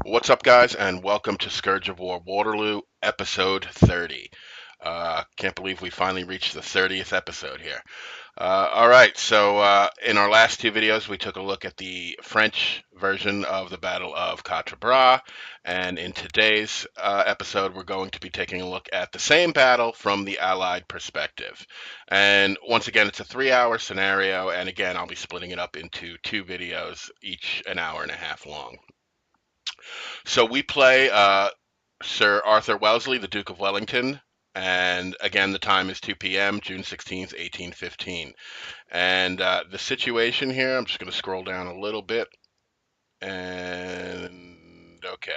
What's up, guys, and welcome to Scourge of War Waterloo, episode 30. Can't believe we finally reached the 30th episode here. All right, so in our last two videos, we took a look at the French version of the Battle of Quatre Bras, and in today's episode, we're going to be taking a look at the same battle from the Allied perspective. And once again, it's a 3-hour scenario, and again, I'll be splitting it up into two videos, each an hour and a half long. So we play Sir Arthur Wellesley, the Duke of Wellington, and again the time is 2 p.m., June 16th, 1815. And the situation here, I'm just going to scroll down a little bit. And okay.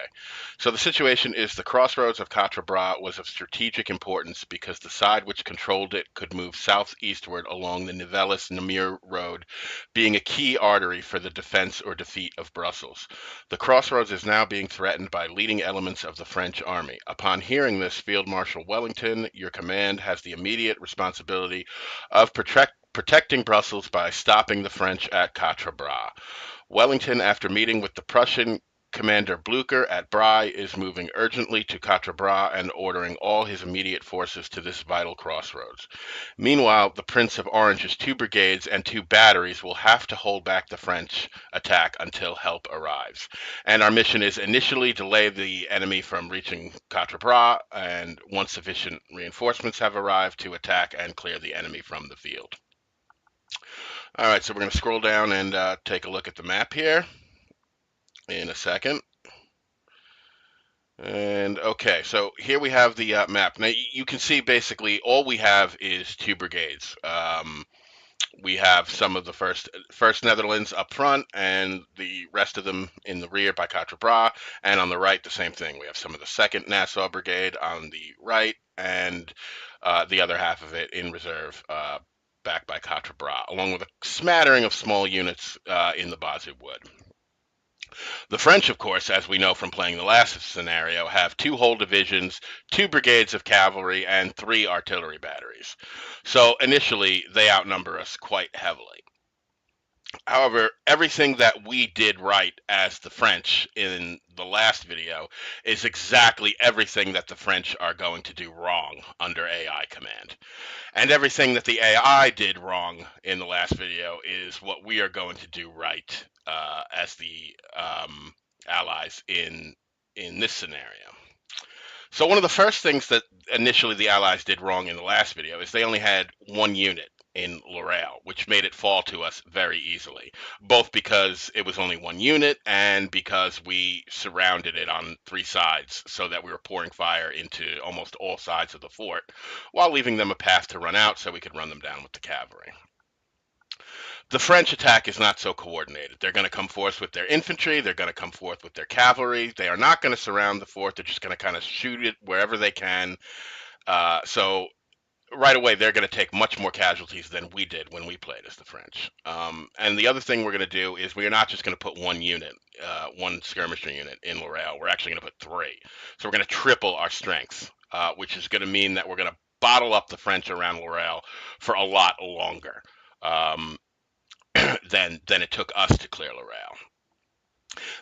So the situation is the crossroads of Quatre Bras was of strategic importance because the side which controlled it could move southeastward along the Nivelles-Namur road, being a key artery for the defense or defeat of Brussels. The crossroads is now being threatened by leading elements of the French army. Upon hearing this, Field Marshal Wellington, your command has the immediate responsibility of protecting Brussels by stopping the French at Quatre Bras. Wellington, after meeting with the Prussian commander Blucher at Bray, is moving urgently to Quatre Bras and ordering all his immediate forces to this vital crossroads. Meanwhile, the Prince of Orange's 2 brigades and 2 batteries will have to hold back the French attack until help arrives. And our mission is initially delay the enemy from reaching Quatre Bras, and once sufficient reinforcements have arrived, to attack and clear the enemy from the field. All right, so we're going to scroll down and take a look at the map here in a second. And okay, so here we have the map. Now you can see basically all we have is 2 brigades. We have some of the first Netherlands up front, and the rest of them in the rear by Quatre Bras. And on the right, the same thing. We have some of the second Nassau Brigade on the right, and the other half of it in reserve. Back by Quatre Bras, along with a smattering of small units in the Bazou Wood. The French, of course, as we know from playing the last scenario, have 2 whole divisions, 2 brigades of cavalry, and 3 artillery batteries. So initially, they outnumber us quite heavily. However, everything that we did right as the French in the last video is exactly everything that the French are going to do wrong under AI command. And everything that the AI did wrong in the last video is what we are going to do right as the allies in this scenario. So one of the first things that initially the Allies did wrong in the last video is they only had 1 unit in Lorel, which made it fall to us very easily, both because it was only 1 unit and because we surrounded it on 3 sides so that we were pouring fire into almost all sides of the fort while leaving them a path to run out so we could run them down with the cavalry. The French attack is not so coordinated. They're going to come forth with their infantry. They're going to come forth with their cavalry. They are not going to surround the fort. They're just going to kind of shoot it wherever they can. So right away, they're going to take much more casualties than we did when we played as the French. And the other thing we're going to do is we're not just going to put 1 unit, 1 skirmisher unit in Lorel. We're actually going to put 3. So we're going to triple our strength, which is going to mean that we're going to bottle up the French around Lorel for a lot longer. Than it took us to clear Lorel.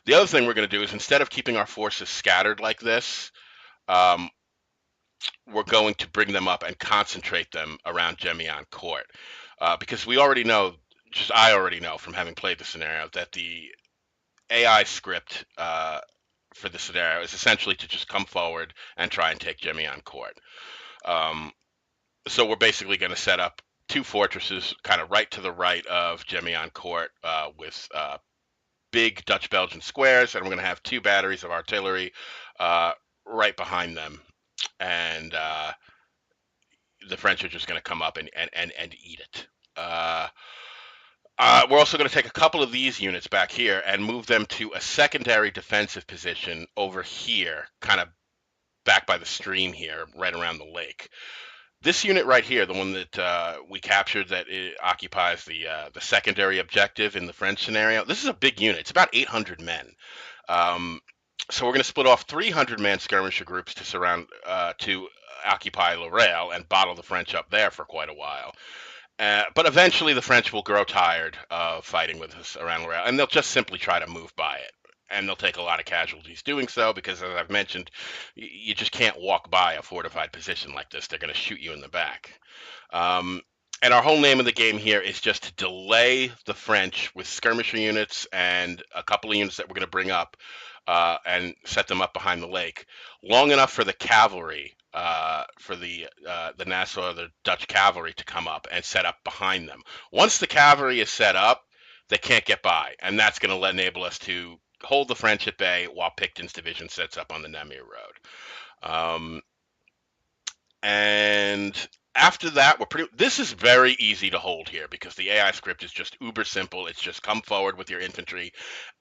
The other thing we're going to do is instead of keeping our forces scattered like this, we're going to bring them up and concentrate them around Gemioncourt. Because we already know, I already know from having played the scenario, that the AI script for the scenario is essentially to just come forward and try and take Gemioncourt. So we're basically going to set up 2 fortresses kind of right to the right of Gemioncourt with big Dutch-Belgian squares, and we're going to have 2 batteries of artillery right behind them. And the French are just going to come up and eat it. We're also going to take a couple of these units back here and move them to a secondary defensive position over here, kind of back by the stream here, right around the lake. This unit right here, the one that we captured that occupies the secondary objective in the French scenario, this is a big unit. It's about 800 men. So we're going to split off 300-man skirmisher groups to occupy Lorel and bottle the French up there for quite a while. But eventually the French will grow tired of fighting with us around Lorel, and they'll just simply try to move by it. and they'll take a lot of casualties doing so because, as I've mentioned, you just can't walk by a fortified position like this. They're going to shoot you in the back. Um, and our whole name of the game here is just to delay the French with skirmisher units and a couple of units that we're going to bring up and set them up behind the lake long enough for the cavalry, for the Nassau, the Dutch cavalry to come up and set up behind them. Once the cavalry is set up, they can't get by, and that's going to enable us to hold the French at bay while Pickton's division sets up on the Namur Road. And after that, this is very easy to hold here because the AI script is just uber simple. It's just come forward with your infantry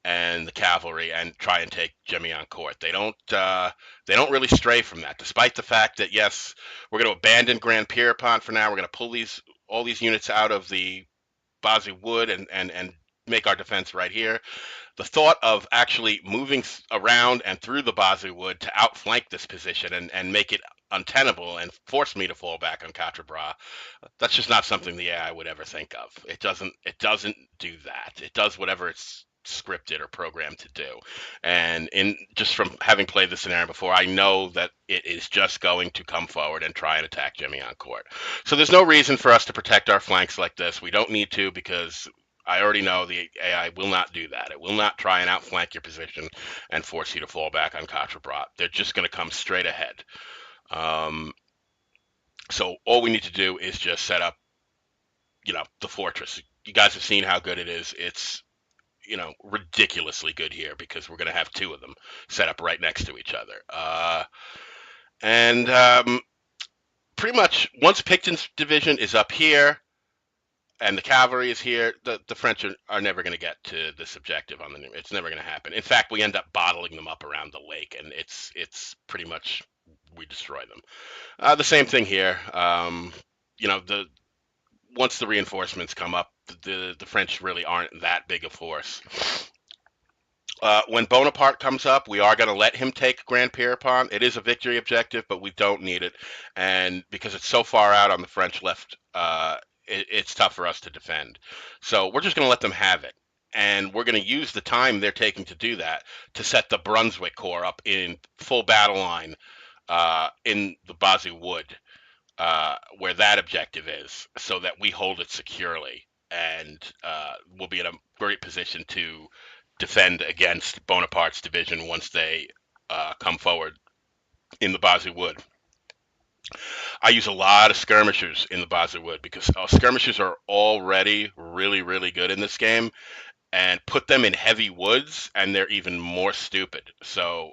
and the cavalry and try and take Gemioncourt. They don't really stray from that, despite the fact that, yes, we're going to abandon Grand Pierrepont for now. We're going to pull all these units out of the Basel Wood and make our defense right here. The thought of actually moving around and through the Basel Wood to outflank this position and make it untenable and force me to fall back on Quatre Bras, that's just not something the AI would ever think of. It doesn't do that. It does whatever it's scripted or programmed to do. And just from having played the scenario before, I know that it is just going to come forward and try and attack Gemioncourt. So there's no reason for us to protect our flanks like this. We don't need to, because I already know the AI will not do that. It will not try and outflank your position and force you to fall back on Quatre Bras. They're just going to come straight ahead. So all we need to do is just set up, the fortress. You guys have seen how good it is. It's, ridiculously good here because we're going to have two of them set up right next to each other. And pretty much once Pickton's division is up here and the cavalry is here, the French are never going to get to this objective on the new. It's never going to happen. In fact, we end up bottling them up around the lake, and it's pretty much we destroy them. The same thing here. Once the reinforcements come up, the French really aren't that big a force. When Bonaparte comes up, we are going to let him take Grand Pierrepont. It is a victory objective, but we don't need it. And because it's so far out on the French left, it's tough for us to defend. So we're just going to let them have it. And we're going to use the time they're taking to do that to set the Brunswick Corps up in full battle line in the Basel Wood, where that objective is, so that we hold it securely. And we'll be in a great position to defend against Bonaparte's division once they come forward in the Basel Wood. I use a lot of skirmishers in the Basel Wood because skirmishers are already really, really good in this game, and put them in heavy woods and they're even more stupid. So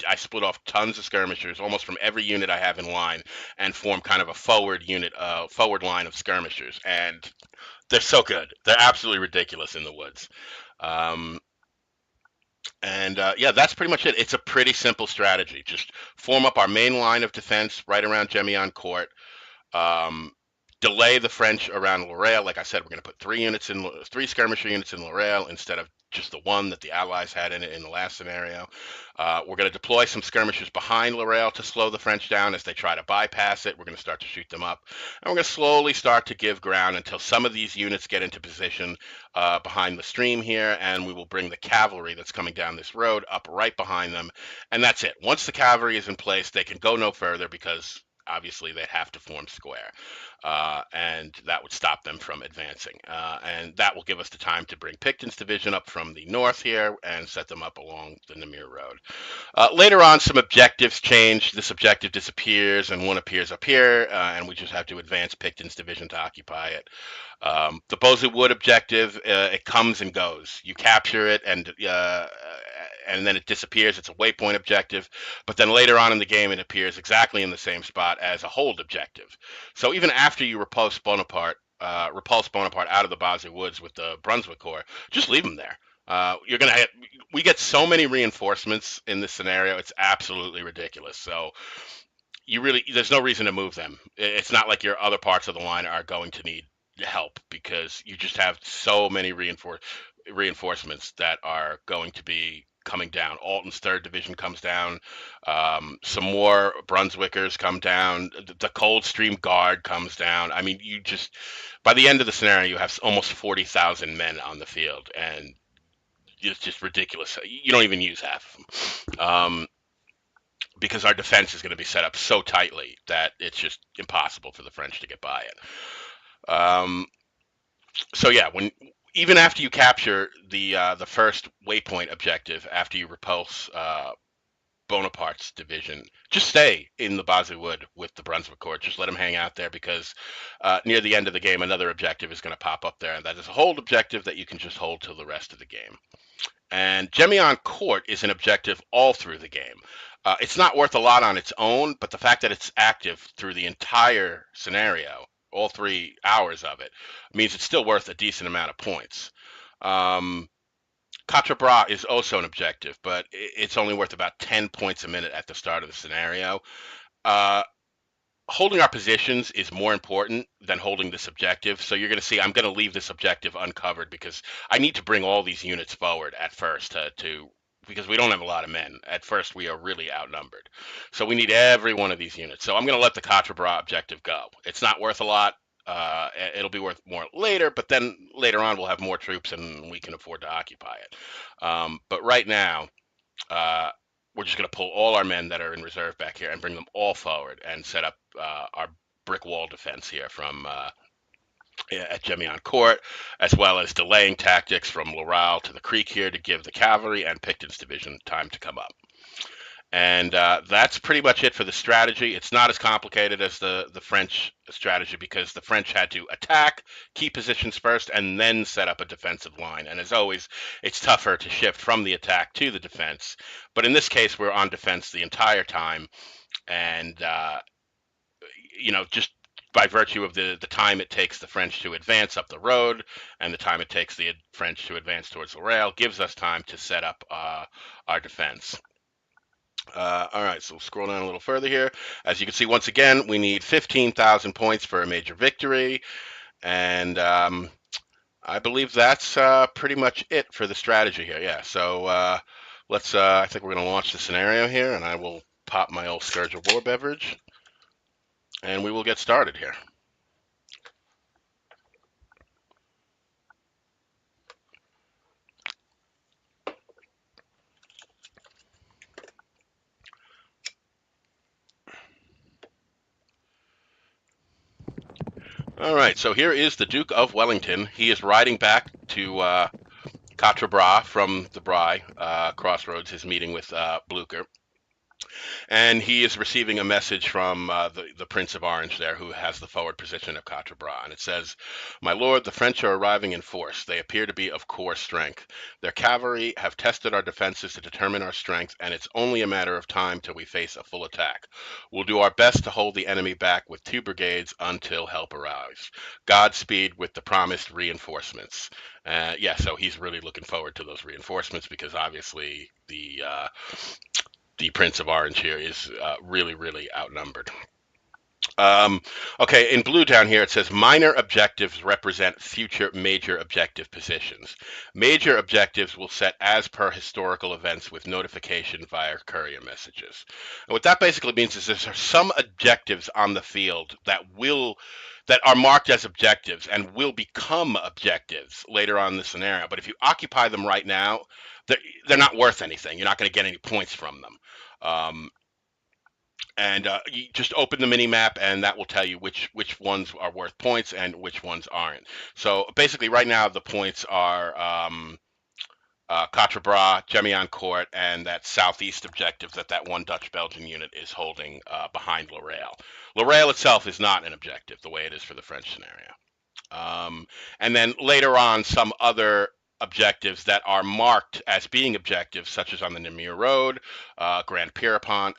I split off tons of skirmishers almost from every unit I have in line and form kind of a forward line of skirmishers, and they're so good. They're absolutely ridiculous in the woods. That's pretty much it. It's a pretty simple strategy. Just form up our main line of defense right around Gemioncourt. Delay the French around Lorraine. Like I said, we're going to put three skirmisher units in Lorraine instead of just the one that the Allies had in it in the last scenario. We're going to deploy some skirmishers behind Lorraine to slow the French down as they try to bypass it. We're going to start to shoot them up. And we're going to slowly start to give ground until some of these units get into position behind the stream here, and we will bring the cavalry that's coming down this road up right behind them. And that's it. Once the cavalry is in place, they can go no further because obviously they'd have to form square, and that would stop them from advancing. And that will give us the time to bring Pickton's division up from the north here and set them up along the Namur Road. Later on, some objectives change. This objective disappears and one appears up here, and we just have to advance Pickton's division to occupy it. The Basel Wood objective, it comes and goes. You capture it, and then it disappears. It's a waypoint objective, but then later on in the game, it appears exactly in the same spot as a hold objective. So even after you repulse Bonaparte out of the Basel Woods with the Brunswick Corps, just leave them there. We get so many reinforcements in this scenario. It's absolutely ridiculous. So there's no reason to move them. It's not like your other parts of the line are going to need help because you just have so many reinforcements that are going to be coming down. Alten's 3rd Division comes down. Some more Brunswickers come down. The Coldstream Guard comes down. I mean, by the end of the scenario, you have almost 40,000 men on the field, and it's just ridiculous. You don't even use half of them. Because our defense is going to be set up so tightly that it's just impossible for the French to get by it. So yeah, when even after you capture the first waypoint objective, after you repulse Bonaparte's division, just stay in the Basel Wood with the Brunswick Corps. Just let them hang out there because near the end of the game, another objective is going to pop up there, and that is a hold objective that you can just hold till the rest of the game. And Gemioncourt is an objective all through the game. It's not worth a lot on its own, but the fact that it's active through the entire scenario, all 3 hours of it, means it's still worth a decent amount of points. Quatre Bras is also an objective, but it's only worth about 10 points a minute at the start of the scenario. Holding our positions is more important than holding this objective. So you're going to see I'm going to leave this objective uncovered because I need to bring all these units forward at first because we don't have a lot of men. At first, we are really outnumbered. So we need every one of these units. So I'm going to let the Quatre Bras objective go. It's not worth a lot. It'll be worth more later, but then later on we'll have more troops and we can afford to occupy it. But right now, we're just going to pull all our men that are in reserve back here and bring them all forward and set up our brick wall defense here from at Gemioncourt, as well as delaying tactics from Laurel to the creek here to give the cavalry and Pickton's division time to come up. And that's pretty much it for the strategy. It's not as complicated as the French strategy because the French had to attack, keep positions first, and then set up a defensive line. And as always, it's tougher to shift from the attack to the defense. But in this case, we're on defense the entire time. And, just by virtue of the time it takes the French to advance up the road and the time it takes the French to advance towards the rail gives us time to set up our defense. All right, so we'll scroll down a little further here. As you can see, once again, we need 15,000 points for a major victory. And I believe that's pretty much it for the strategy here. Yeah, so let's, I think we're going to launch the scenario here, and I will pop my old Scourge of War beverage, and we will get started here. All right, so here is the Duke of Wellington. He is riding back to Quatre Bras from the Bray crossroads, his meeting with Blucher. And he is receiving a message from the Prince of Orange there, who has the forward position of Quatre Bras. And it says, "My lord, the French are arriving in force. They appear to be of core strength. Their cavalry have tested our defenses to determine our strength, and it's only a matter of time till we face a full attack. We'll do our best to hold the enemy back with 2 brigades until help arrives. Godspeed with the promised reinforcements." Yeah, so he's really looking forward to those reinforcements because obviously the Prince of Orange here is really, really outnumbered. Okay, in blue down here it says minor objectives represent future major objective positions. Major objectives will set as per historical events with notification via courier messages. And what that basically means is there's some objectives on the field that are marked as objectives and will become objectives later on in the scenario. But if you occupy them right now, they're not worth anything. You're not going to get any points from them. And you just open the mini map, and that will tell you which ones are worth points and which ones aren't. So basically, right now the points are Quatre Bras, Gemioncourt, and that southeast objective that one Dutch-Belgian unit is holding behind Laurel. Laurel itself is not an objective the way it is for the French scenario. And then later on, some other objectives that are marked as being objectives, such as on the Namur Road, Grand Pierrepont.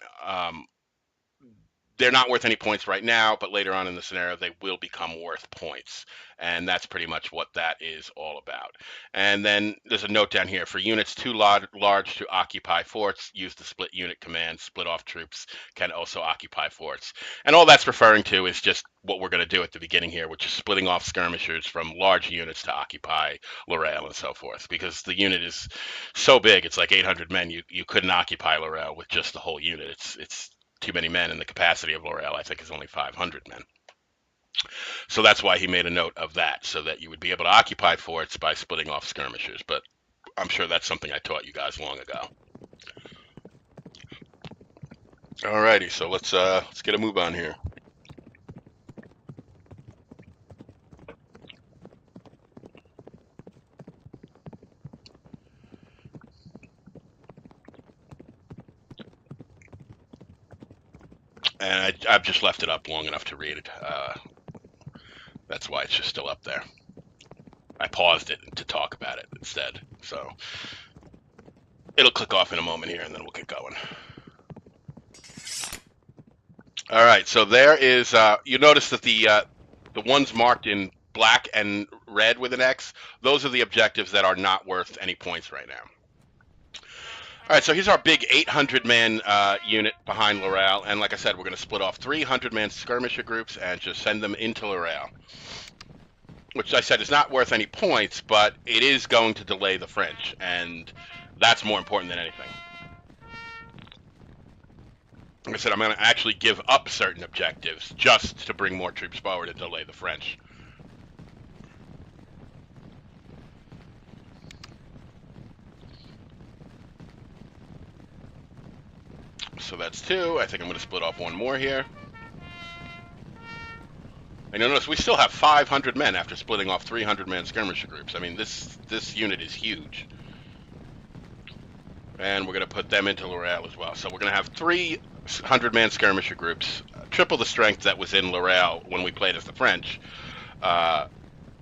They're not worth any points right now, but later on in the scenario, they will become worth points. And that's pretty much what that is all about. And then there's a note down here. For units too large to occupy forts, use the split unit command. Split off troops can also occupy forts. And all that's referring to is just what we're going to do at the beginning here, which is splitting off skirmishers from large units to occupy Laurel and so forth. Because the unit is so big, it's like 800 men. You couldn't occupy Laurel with just the whole unit. It's too many men, and the capacity of Laurel, I think, is only 500 men. So that's why he made a note of that, so that you would be able to occupy forts by splitting off skirmishers. But I'm sure that's something I taught you guys long ago. Alrighty, so let's get a move on here. And I've just left it up long enough to read it. That's why it's just still up there. I paused it to talk about it instead. So it'll click off in a moment here, and then we'll get going. All right, so there is, you notice that the ones marked in black and red with an X, those are the objectives that are not worth any points right now. All right, so here's our big 800-man unit behind Laurel, and like I said, we're going to split off 300-man skirmisher groups and just send them into Laurel, which I said is not worth any points, but it is going to delay the French, and that's more important than anything. Like I said, I'm going to actually give up certain objectives just to bring more troops forward and delay the French. So that's 2. I think I'm going to split off 1 more here. And you'll notice we still have 500 men after splitting off 300-man skirmisher groups. I mean, this unit is huge. And we're going to put them into Laurel as well. So we're going to have 300-man skirmisher groups, triple the strength that was in Laurel when we played as the French,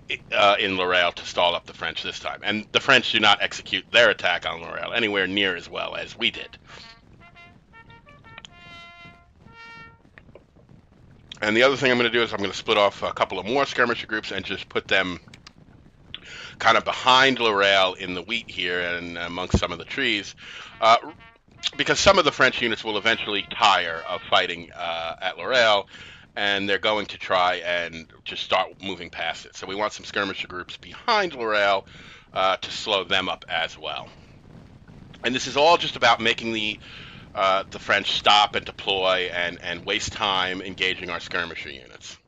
in Laurel to stall up the French this time. And the French do not execute their attack on Laurel anywhere near as well as we did. And the other thing I'm going to do is I'm going to split off a couple of more skirmisher groups and just put them kind of behind Laurel in the wheat here and amongst some of the trees, because some of the French units will eventually tire of fighting at Laurel, and they're going to try and just start moving past it. So we want some skirmisher groups behind Laurel to slow them up as well. And this is all just about making the French stop and deploy and waste time engaging our skirmisher units.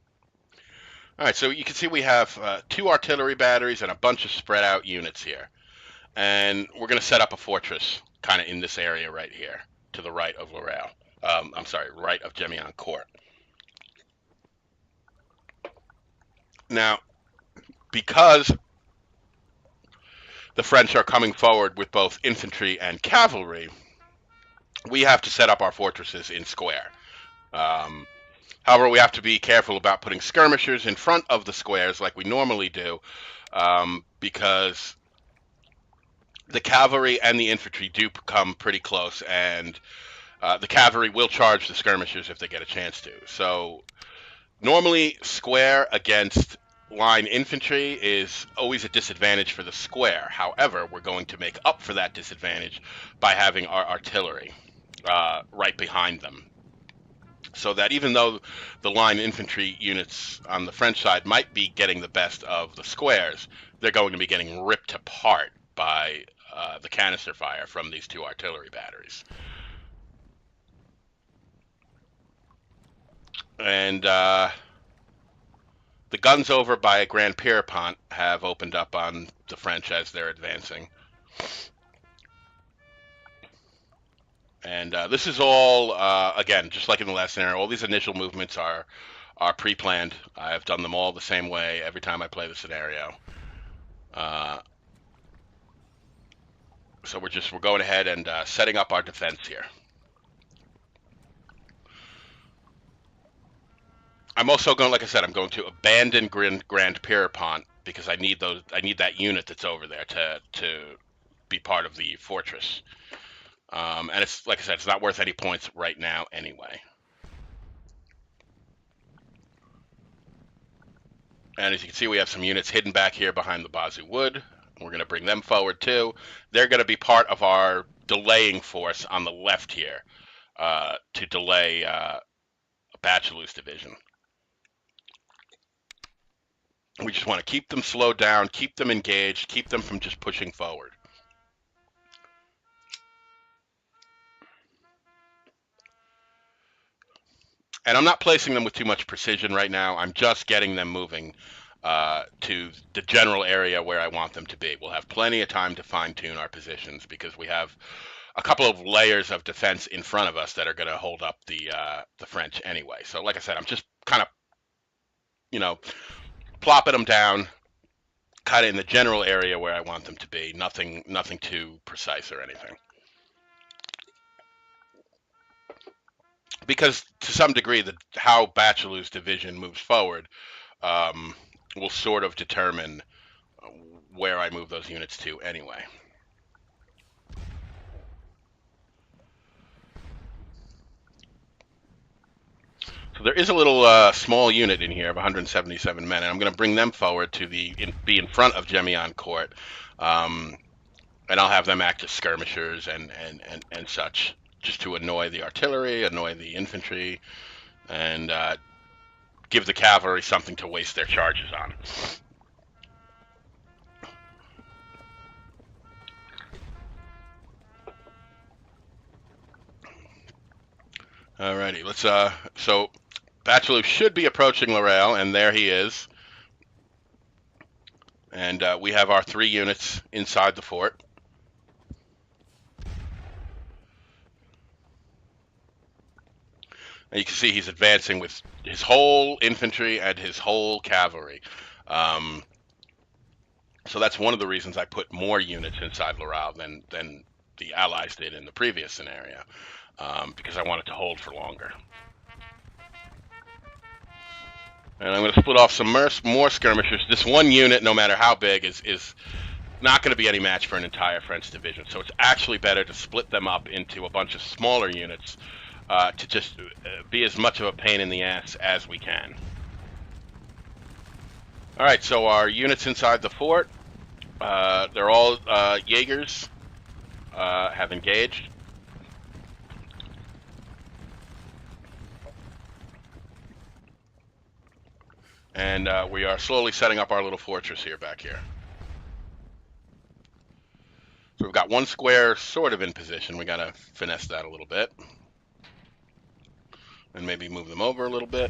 All right, so you can see we have 2 artillery batteries and a bunch of spread out units here. And we're going to set up a fortress kind of in this area right here to the right of Laurel. I'm sorry, right of Gemioncourt. Now, because the French are coming forward with both infantry and cavalry, we have to set up our fortresses in square. However, we have to be careful about putting skirmishers in front of the squares like we normally do, because the cavalry and the infantry do come pretty close, and the cavalry will charge the skirmishers if they get a chance to. So normally square against line infantry is always a disadvantage for the square. However, we're going to make up for that disadvantage by having our artillery right behind them. So that even though the line infantry units on the French side might be getting the best of the squares, they're going to be getting ripped apart by the canister fire from these 2 artillery batteries. And the guns over by Grand Pierrepont have opened up on the French as they're advancing. And this is all, again, just like in the last scenario, all these initial movements are pre-planned. I've done them all the same way every time I play the scenario. So we're going ahead and setting up our defense here. I'm also going, like I said, I'm going to abandon Grand Pierrepont because I need that unit that's over there to be part of the fortress. And it's, like I said, it's not worth any points right now anyway. And as you can see, we have some units hidden back here behind the Bazoo Wood. We're going to bring them forward too. They're going to be part of our delaying force on the left here to delay Bachelou's division. We just want to keep them slowed down, keep them engaged, keep them from just pushing forward. And I'm not placing them with too much precision right now. I'm just getting them moving to the general area where I want them to be. We'll have plenty of time to fine-tune our positions because we have a couple of layers of defense in front of us that are going to hold up the French anyway. So, like I said, I'm just kind of, you know, plopping them down, kind of in the general area where I want them to be. Nothing too precise or anything. Because to some degree, how Waterloo's division moves forward will sort of determine where I move those units to anyway. So there is a little small unit in here of 177 men, and I'm going to bring them forward to be in front of Gemioncourt, and I'll have them act as skirmishers and such, just to annoy the artillery, annoy the infantry, and give the cavalry something to waste their charges on. Alrighty, let's so Waterloo should be approaching Lorel, and there he is. And we have our 3 units inside the fort. And you can see he's advancing with his whole infantry and his whole cavalry. So that's one of the reasons I put more units inside Lorel than the Allies did in the previous scenario, because I wanted to hold for longer. And I'm going to split off some more skirmishers. This one unit, no matter how big, is not going to be any match for an entire French division. So it's actually better to split them up into a bunch of smaller units to just be as much of a pain in the ass as we can. All right, so our units inside the fort, they're all Jaegers, have engaged. And we are slowly setting up our little fortress here, back here. So we've got one square sort of in position. We got to finesse that a little bit. And maybe move them over a little bit.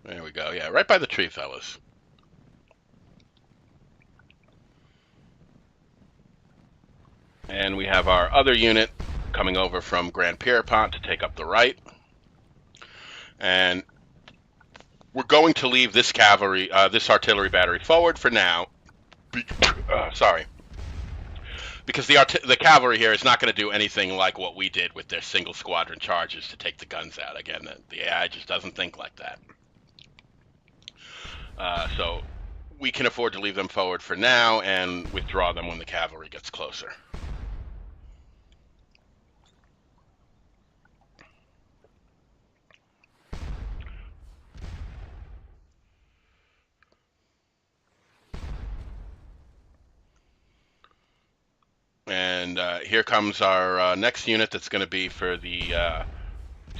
There we go. Yeah, right by the tree, fellas. And we have our other unit coming over from Grand Pierrepont to take up the right. And we're going to leave this cavalry, this artillery battery forward for now. Sorry. Because the cavalry here is not going to do anything like what we did with their single squadron charges to take the guns out. Again, the AI just doesn't think like that. So we can afford to leave them forward for now and withdraw them when the cavalry gets closer. And here comes our next unit that's going to be for the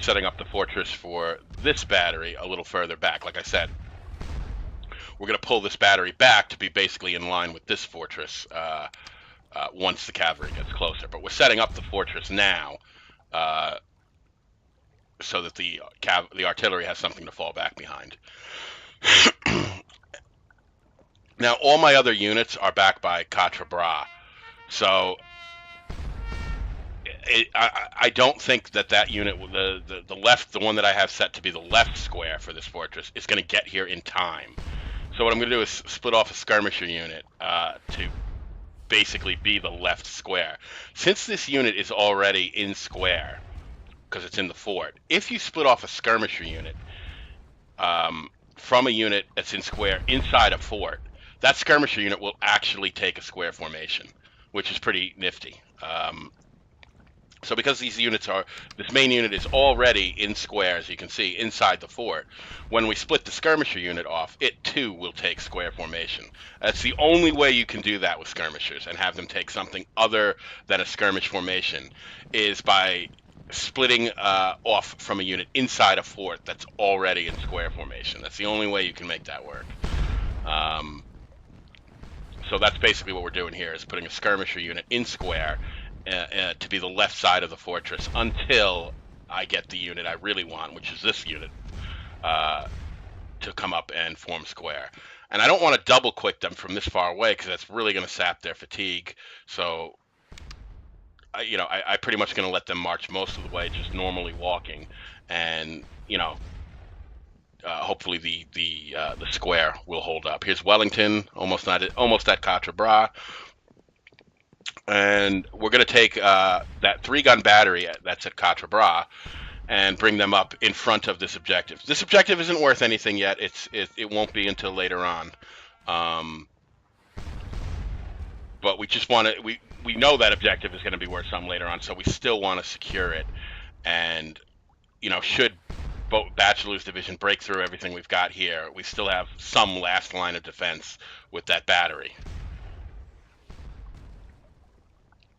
setting up the fortress for this battery a little further back. Like I said, we're going to pull this battery back to be basically in line with this fortress once the cavalry gets closer. But we're setting up the fortress now so that the artillery has something to fall back behind. Now, all my other units are backed by Quatre Bras. So I don't think that unit, the left, the one that I have set to be the left square for this fortress, is going to get here in time. So what I'm going to do is split off a skirmisher unit to basically be the left square. Since this unit is already in square, because it's in the fort, if you split off a skirmisher unit from a unit that's in square inside a fort, that skirmisher unit will actually take a square formation, which is pretty nifty. So because these units this main unit is already in square, as you can see, inside the fort, when we split the skirmisher unit off, it too will take square formation. That's the only way you can do that with skirmishers and have them take something other than a skirmish formation, is by splitting off from a unit inside a fort that's already in square formation. That's the only way you can make that work. So that's basically what we're doing here, is putting a skirmisher unit in square to be the left side of the fortress until I get the unit I really want, which is this unit, to come up and form square. And I don't want to double quick them from this far away because that's really going to sap their fatigue. So, I pretty much going to let them march most of the way just normally walking, and hopefully the square will hold up. Here's Wellington, almost at Quatre Bras, and we're going to take that 3-gun battery that's at Quatre Bras and bring them up in front of this objective. This objective isn't worth anything yet. It won't be until later on. But we just want to, we know that objective is going to be worth something later on, so we still want to secure it. And, should Bachelor's division break through everything we've got here, we still have some last line of defense with that battery.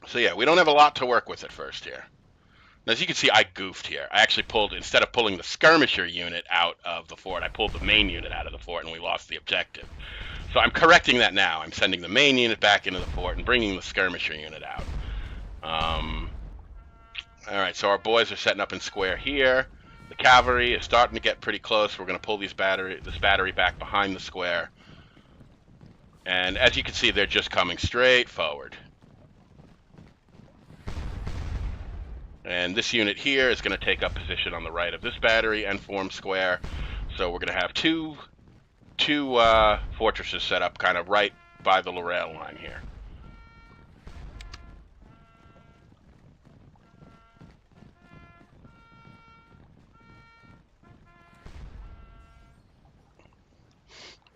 So yeah, we don't have a lot to work with at first here. Now, as you can see, I goofed here. I actually instead of pulling the skirmisher unit out of the fort, I pulled the main unit out of the fort, and we lost the objective. So I'm correcting that now. I'm sending the main unit back into the fort and bringing the skirmisher unit out. All right, so our boys are setting up in square here. The cavalry is starting to get pretty close. We're going to pull this battery back behind the square. And as you can see, they're just coming straight forward. And this unit here is going to take up position on the right of this battery and form square. So we're going to have two fortresses set up kind of right by the Lorraine line here.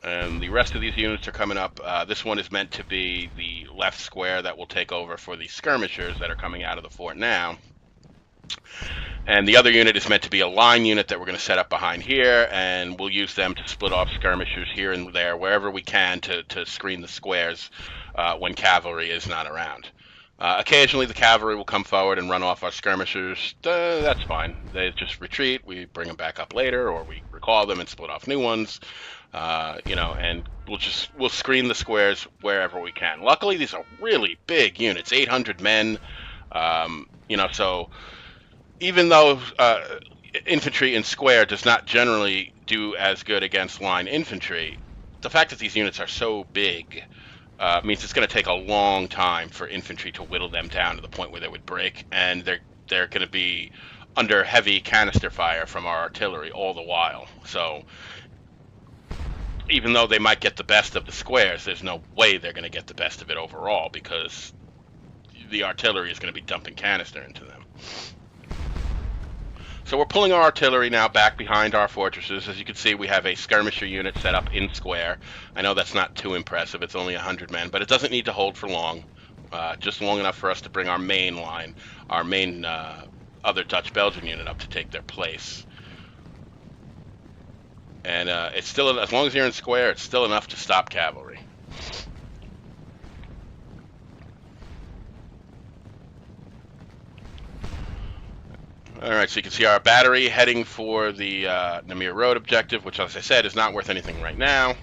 And the rest of these units are coming up. This one is meant to be the left square that will take over for the skirmishers that are coming out of the fort now. And the other unit is meant to be a line unit that we're going to set up behind here, and we'll use them to split off skirmishers here and there, wherever we can, to screen the squares when cavalry is not around. Occasionally the cavalry will come forward and run off our skirmishers. That's fine. They just retreat. We bring them back up later, or we recall them and split off new ones. And we'll screen the squares wherever we can. Luckily, these are really big units, 800 men. So even though infantry in square does not generally do as good against line infantry, the fact that these units are so big means it's going to take a long time for infantry to whittle them down to the point where they would break, and they're going to be under heavy canister fire from our artillery all the while. So even though they might get the best of the squares, there's no way they're going to get the best of it overall, because the artillery is going to be dumping canister into them. So we're pulling our artillery now back behind our fortresses. As you can see, we have a skirmisher unit set up in square. I know that's not too impressive. It's only 100 men, but it doesn't need to hold for long. Just long enough for us to bring our main line, our main other Dutch-Belgian unit up to take their place. And it's still, as long as you're in square, it's still enough to stop cavalry. All right, so you can see our battery heading for the Namur Road objective, which, as I said, is not worth anything right now.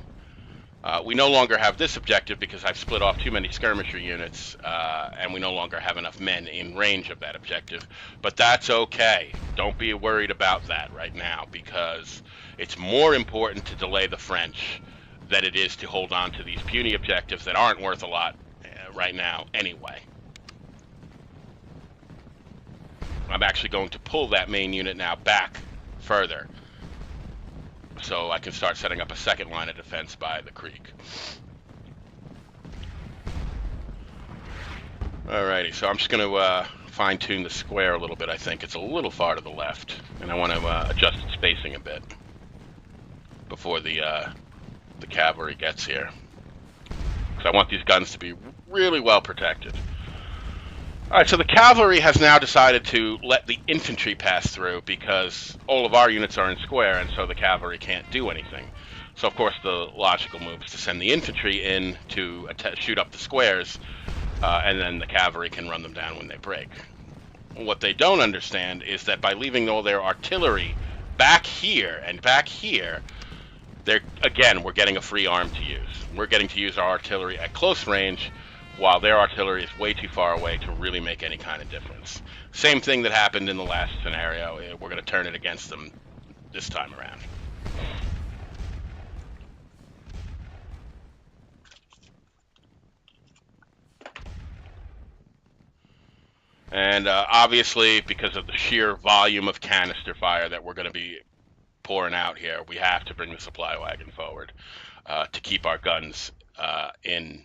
We no longer have this objective because I've split off too many skirmisher units, and we no longer have enough men in range of that objective. But that's okay. Don't be worried about that right now, because it's more important to delay the French than it is to hold on to these puny objectives that aren't worth a lot right now anyway. I'm actually going to pull that main unit now back further, so I can start setting up a second line of defense by the creek. Alrighty, so I'm just going to fine-tune the square a little bit. I think it's a little far to the left, and I want to adjust the spacing a bit before the cavalry gets here, because I want these guns to be really well protected. All right, so the cavalry has now decided to let the infantry pass through because all of our units are in square, and so the cavalry can't do anything. So, of course, the logical move is to send the infantry in to shoot up the squares, and then the cavalry can run them down when they break. What they don't understand is that by leaving all their artillery back here and back here, we're getting a free arm to use. We're getting to use our artillery at close range, while their artillery is way too far away to really make any kind of difference. Same thing that happened in the last scenario. We're going to turn it against them this time around. And obviously, because of the sheer volume of canister fire that we're going to be pouring out here, we have to bring the supply wagon forward to keep our guns in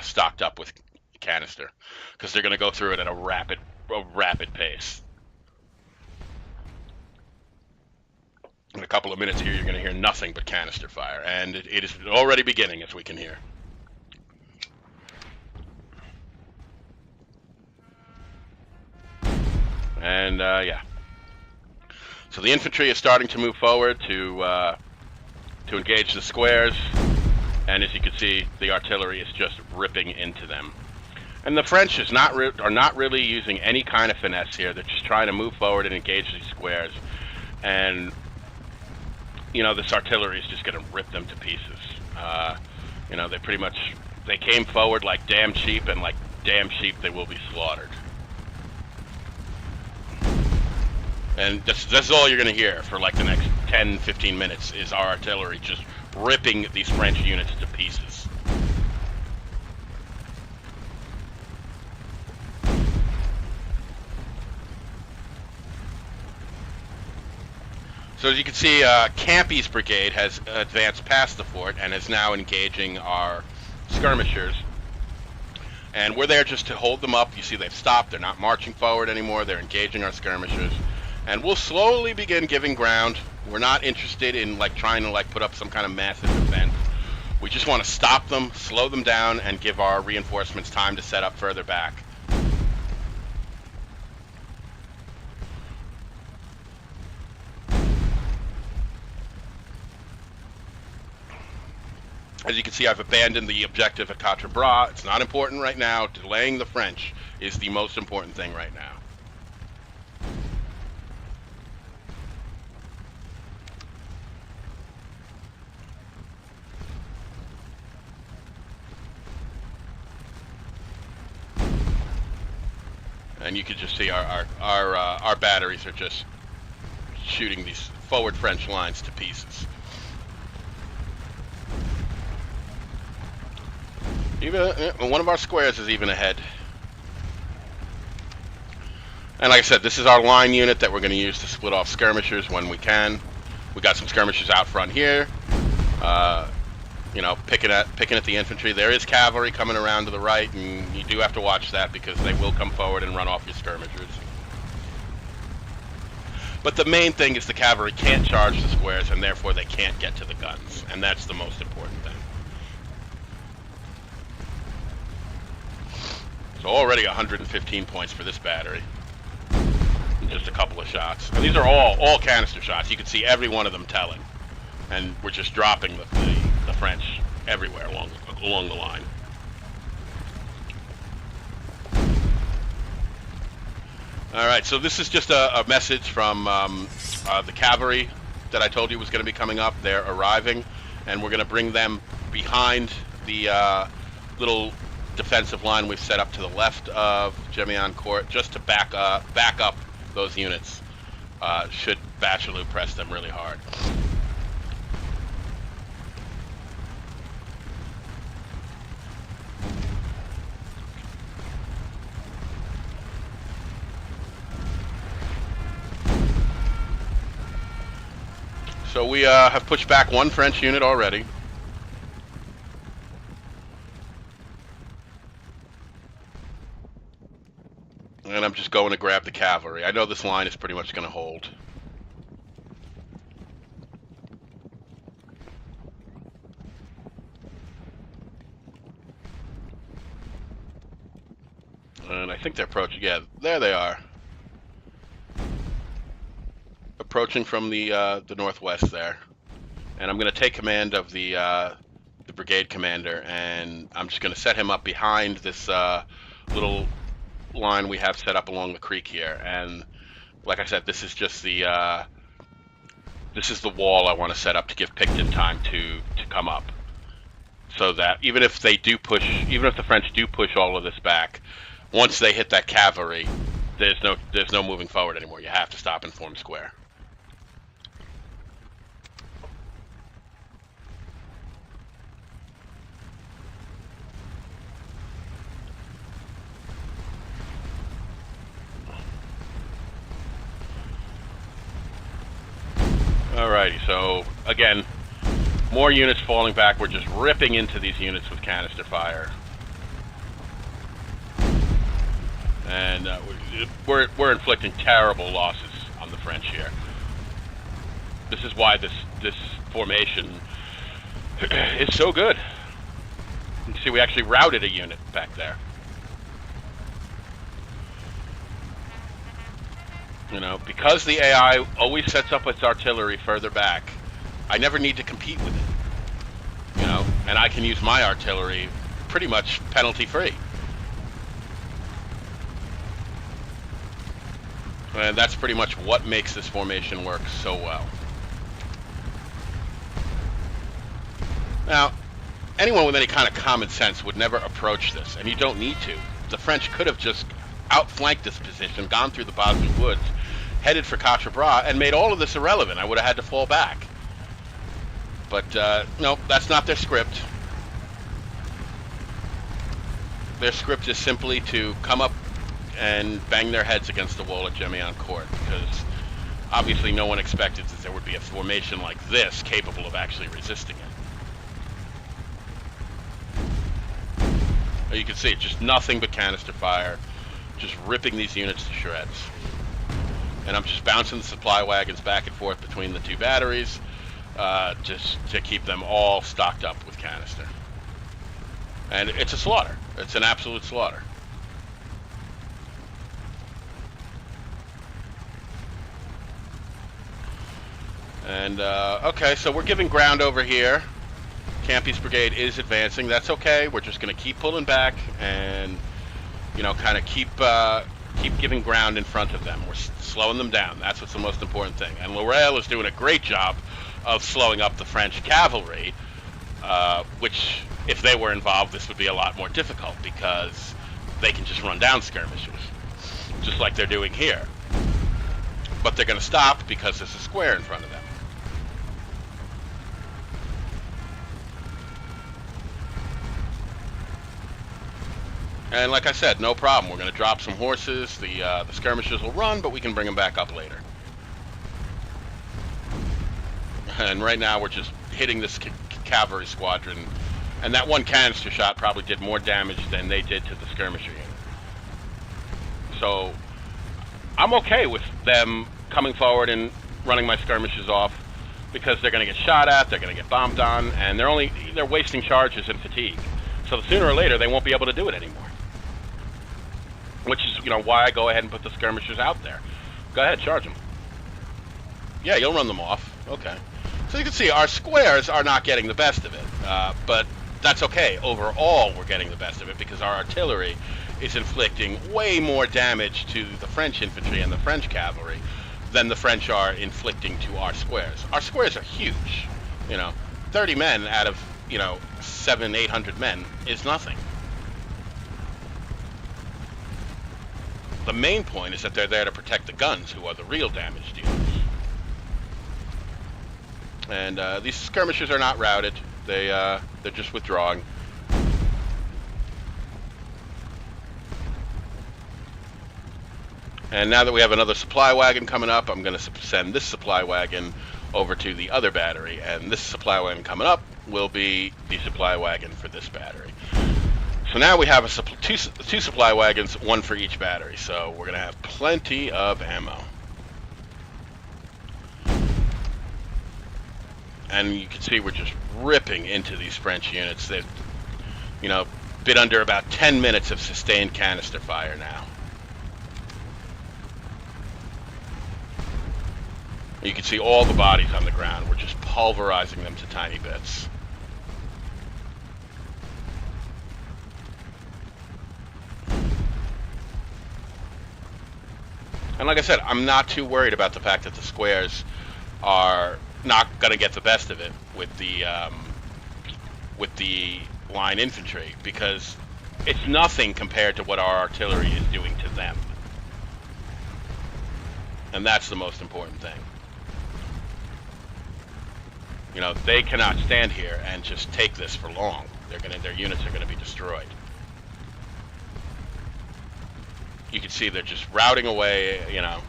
stocked up with canister, because they're going to go through it at a rapid pace. In a couple of minutes here, you're going to hear nothing but canister fire, and it is already beginning, as we can hear. And yeah, so the infantry is starting to move forward to engage the squares, and as you can see, the artillery is just ripping into them. And the French are not really using any kind of finesse here. They're just trying to move forward and engage these squares, and you know, this artillery is just going to rip them to pieces. You know, they came forward like damn sheep, and like damn sheep they will be slaughtered. And that's all you're going to hear for like the next 10-15 minutes is our artillery just ripping these French units to pieces. So as you can see, Campy's brigade has advanced past the fort and is now engaging our skirmishers. And we're there just to hold them up. You see they've stopped. They're not marching forward anymore. They're engaging our skirmishers. And we'll slowly begin giving ground. We're not interested in like trying to like put up some kind of massive defense. We just want to stop them, slow them down, and give our reinforcements time to set up further back. As you can see, I've abandoned the objective at Quatre Bras. It's not important right now. Delaying the French is the most important thing right now. And you can just see our batteries are just shooting these forward French lines to pieces. Even one of our squares is even ahead. And like I said, this is our line unit that we're going to use to split off skirmishers when we can. We got some skirmishers out front here. You know, picking at the infantry. There is cavalry coming around to the right, and you do have to watch that because they will come forward and run off your skirmishers. But the main thing is the cavalry can't charge the squares, and therefore they can't get to the guns, and that's the most important thing. So already 115 points for this battery. In just a couple of shots. And these are all canister shots. You can see every one of them telling. And we're just dropping the French everywhere along the line. All right, so this is just a message from the cavalry that I told you was going to be coming up. They're arriving, and we're going to bring them behind the little defensive line we've set up to the left of Gemioncourt, just to back up those units should Waterloo press them really hard. So we have pushed back one French unit already. And I'm just going to grab the cavalry. I know this line is pretty much going to hold. And I think they're approaching. Yeah, there they are. Approaching from the northwest there. And I'm going to take command of the brigade commander, and I'm just going to set him up behind this little line we have set up along the creek here. And like I said, this is just the wall I want to set up to give Pickton time to come up, so that even if the French do push all of this back, once they hit that cavalry, there's no moving forward anymore. You have to stop and form square. Alrighty, so again, more units falling back. We're just ripping into these units with canister fire. And we're inflicting terrible losses on the French here. This is why this formation is so good. You can see we actually routed a unit back there. You know, because the AI always sets up its artillery further back, I never need to compete with it. You know, and I can use my artillery pretty much penalty-free. And that's pretty much what makes this formation work so well. Now, anyone with any kind of common sense would never approach this, and you don't need to. The French could have just outflanked this position, gone through the Bosnian woods, headed for Quatre Bras, and made all of this irrelevant. I would have had to fall back. But, no, that's not their script. Their script is simply to come up and bang their heads against the wall at Gemioncourt, because obviously no one expected that there would be a formation like this capable of actually resisting it. You can see it, just nothing but canister fire, just ripping these units to shreds. And I'm just bouncing the supply wagons back and forth between the two batteries, just to keep them all stocked up with canister. And it's a slaughter. It's an absolute slaughter. And, okay, so we're giving ground over here. Campy's brigade is advancing. That's okay. We're just going to keep pulling back and, you know, kind of keep giving ground in front of them. We're slowing them down. That's what's the most important thing. And Laurel is doing a great job of slowing up the French cavalry, which, if they were involved, this would be a lot more difficult because they can just run down skirmishers, just like they're doing here. But they're going to stop because there's a square in front of them. And like I said, no problem. We're going to drop some horses. The skirmishers will run, but we can bring them back up later. And right now we're just hitting this cavalry squadron. And that one canister shot probably did more damage than they did to the skirmisher unit. So I'm okay with them coming forward and running my skirmishers off, because they're going to get shot at, they're going to get bombed on, and they're wasting charges and fatigue. So sooner or later they won't be able to do it anymore. Which is, you know, why I go ahead and put the skirmishers out there. Go ahead, charge them. Yeah, you'll run them off. Okay. So you can see our squares are not getting the best of it, but that's okay. Overall, we're getting the best of it because our artillery is inflicting way more damage to the French infantry and the French cavalry than the French are inflicting to our squares. Our squares are huge. You know, 30 men out of, you know, 700-800 men is nothing. The main point is that they're there to protect the guns, who are the real damage dealers. And these skirmishers are not routed. They're just withdrawing. And now that we have another supply wagon coming up, I'm going to send this supply wagon over to the other battery, and this supply wagon coming up will be the supply wagon for this battery. So now we have two supply wagons, one for each battery, so we're going to have plenty of ammo. And you can see we're just ripping into these French units. They've, you know, been under about 10 minutes of sustained canister fire now. You can see all the bodies on the ground. We're just pulverizing them to tiny bits. And like I said, I'm not too worried about the fact that the squares are not going to get the best of it with the line infantry, because it's nothing compared to what our artillery is doing to them. And that's the most important thing. You know, they cannot stand here and just take this for long. Their units are going to be destroyed. You can see they're just routing away, you know,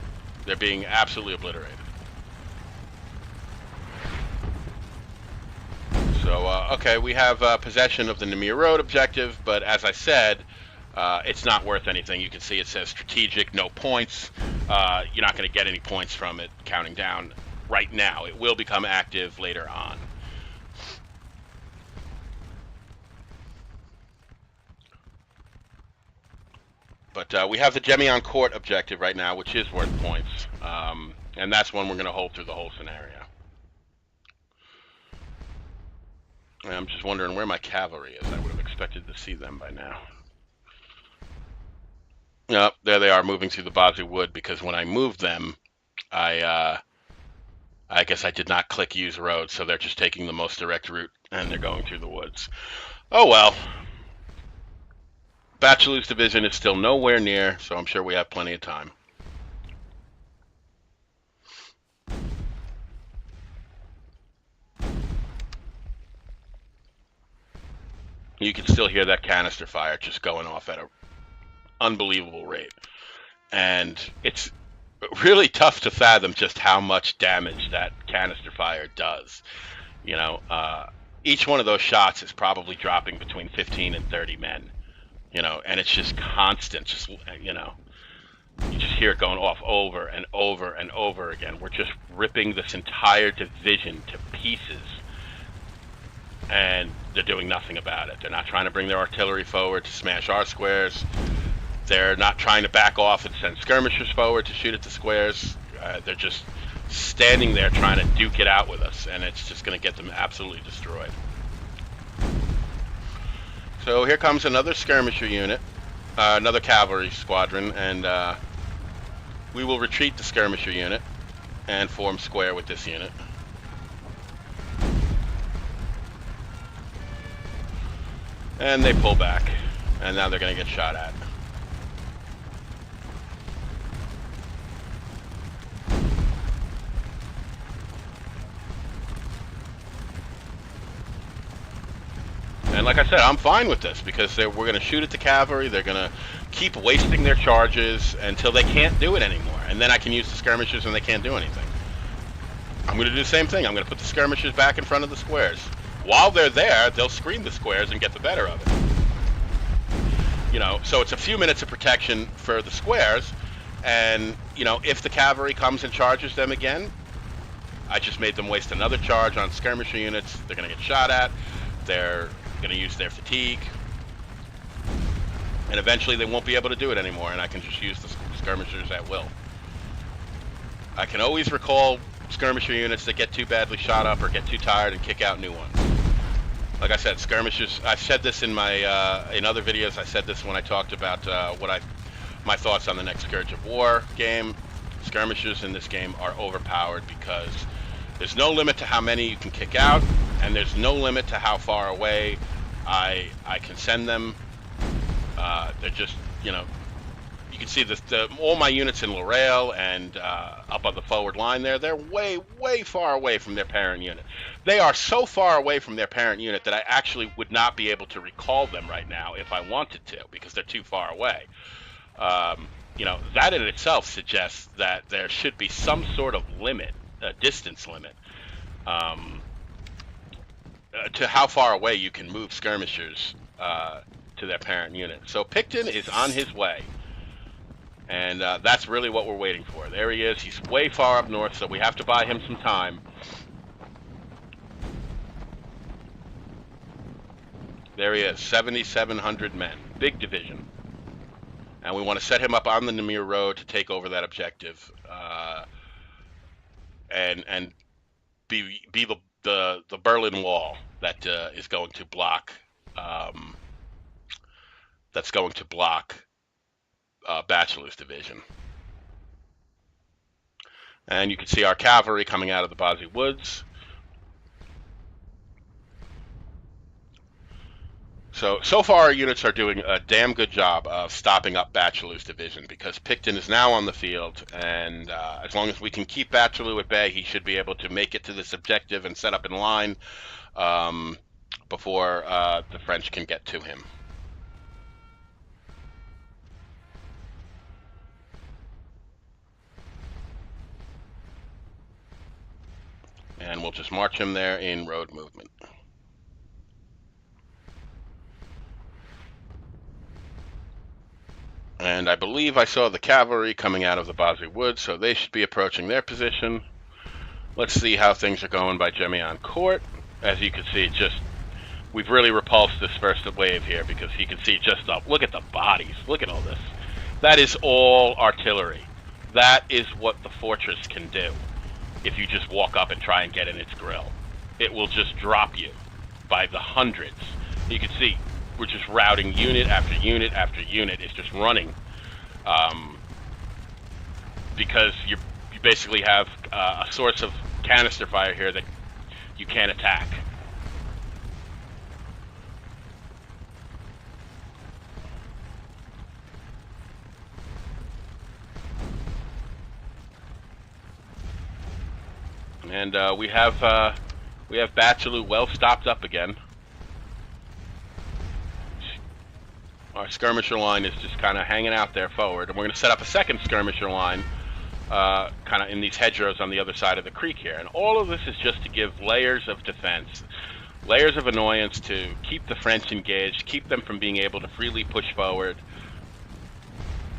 they're being absolutely obliterated. Okay, we have possession of the Namur Road objective, but as I said, it's not worth anything. You can see it says strategic, no points. You're not going to get any points from it counting down right now. It will become active later on. But we have the Gemioncourt objective right now, which is worth points. And that's one we're going to hold through the whole scenario. And I'm just wondering where my cavalry is. I would have expected to see them by now. Yep, there they are moving through the Bosnia Wood, because when I moved them, I guess I did not click use road, so they're just taking the most direct route and they're going through the woods. Oh well. Bachelor's division is still nowhere near, so I'm sure we have plenty of time. You can still hear that canister fire just going off at an unbelievable rate. And it's really tough to fathom just how much damage that canister fire does. You know, each one of those shots is probably dropping between 15 and 30 men. You know, and it's just constant, just, you know, you just hear it going off over and over and over again. We're just ripping this entire division to pieces, and they're doing nothing about it. They're not trying to bring their artillery forward to smash our squares. They're not trying to back off and send skirmishers forward to shoot at the squares. They're just standing there trying to duke it out with us, and it's just going to get them absolutely destroyed. So here comes another skirmisher unit, another cavalry squadron, and we will retreat the skirmisher unit and form square with this unit. And they pull back, and now they're going to get shot at. And like I said, I'm fine with this, because we're going to shoot at the cavalry. They're going to keep wasting their charges until they can't do it anymore. And then I can use the skirmishers and they can't do anything. I'm going to do the same thing. I'm going to put the skirmishers back in front of the squares. While they're there, they'll screen the squares and get the better of it. You know, so it's a few minutes of protection for the squares. And, you know, if the cavalry comes and charges them again, I just made them waste another charge on skirmisher units. They're going to get shot at. They're going to use their fatigue, and eventually they won't be able to do it anymore, and I can just use the skirmishers at will. I can always recall skirmisher units that get too badly shot up or get too tired and kick out new ones. Like I said, skirmishers, I've said this in my in other videos. I said this when I talked about my thoughts on the next Scourge of War game. Skirmishers in this game are overpowered because there's no limit to how many you can kick out, and there's no limit to how far away I can send them. They're just, you know, you can see all my units in Lorraine and up on the forward line there, they're way, way far away from their parent unit. They are so far away from their parent unit that I actually would not be able to recall them right now if I wanted to, because they're too far away. You know, that in itself suggests that there should be some sort of limit, a distance limit, to how far away you can move skirmishers to their parent unit. So Pickton is on his way, and that's really what we're waiting for. There he is. He's way far up north, so we have to buy him some time. There he is, 7,700 men, big division. And we want to set him up on the Namur Road to take over that objective, and be the Berlin Wall that is going to block Bachelor's division. And you can see our cavalry coming out of the Bosnia Woods. So far our units are doing a damn good job of stopping up Bachelor's division, because Pickton is now on the field, and as long as we can keep Bachelor at bay, he should be able to make it to this objective and set up in line before the French can get to him. And we'll just march him there in road movement. And I believe I saw the cavalry coming out of the Bosnia Woods, so they should be approaching their position. Let's see how things are going by Gemioncourt. As you can see, we've really repulsed this first wave here, because you can see just up. Look at the bodies. Look at all this. That is all artillery. That is what the fortress can do if you just walk up and try and get in its grill. It will just drop you by the hundreds. You can see we're just routing unit after unit after unit. It's just running because you basically have a source of canister fire here that you can't attack. And we have Waterloo well stopped up again. Our skirmisher line is just kind of hanging out there forward, and we're going to set up a second skirmisher line kind of in these hedgerows on the other side of the creek here. And all of this is just to give layers of defense, layers of annoyance to keep the French engaged, keep them from being able to freely push forward.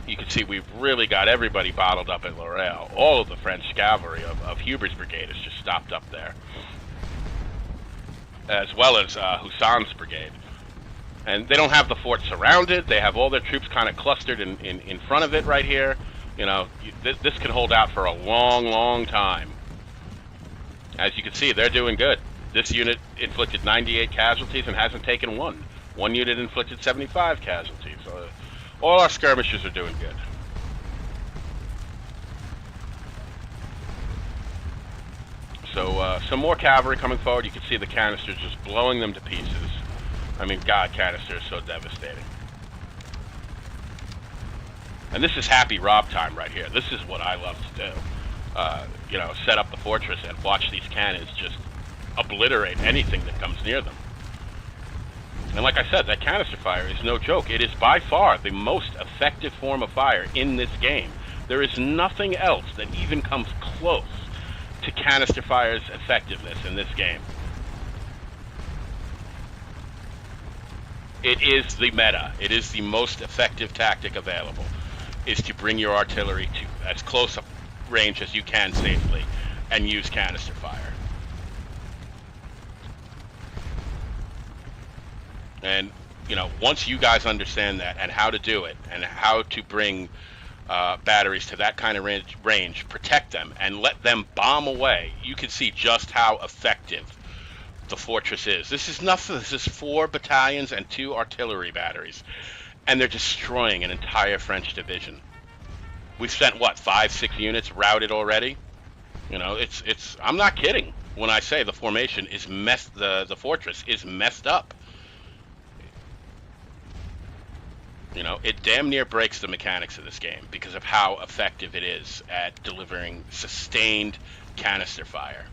You can see we've really got everybody bottled up at Laurel. All of the French cavalry of Hubert's brigade is just stopped up there, as well as Hussein's brigade. And they don't have the fort surrounded. They have all their troops kind of clustered in front of it right here. You know, this can hold out for a long, long time. As you can see, they're doing good. This unit inflicted 98 casualties and hasn't taken one. One unit inflicted 75 casualties. All our skirmishers are doing good. So some more cavalry coming forward. You can see the canisters just blowing them to pieces. I mean, God, canister is so devastating. And this is happy Rob time right here. This is what I love to do. You know, set up the fortress and watch these cannons just obliterate anything that comes near them. And like I said, that canister fire is no joke. It is by far the most effective form of fire in this game. There is nothing else that even comes close to canister fire's effectiveness in this game. It is the meta. It is the most effective tactic available, is to bring your artillery to as close a range as you can safely and use canister fire. And, you know, once you guys understand that and how to do it and how to bring batteries to that kind of range, protect them, and let them bomb away, you can see just how effective the fortress is. This is nothing. This is 4 battalions and 2 artillery batteries, and they're destroying an entire French division. We've sent what, 5-6 units routed already? You know, it's I'm not kidding when I say the formation is the fortress is messed up. You know, it damn near breaks the mechanics of this game because of how effective it is at delivering sustained canister fire.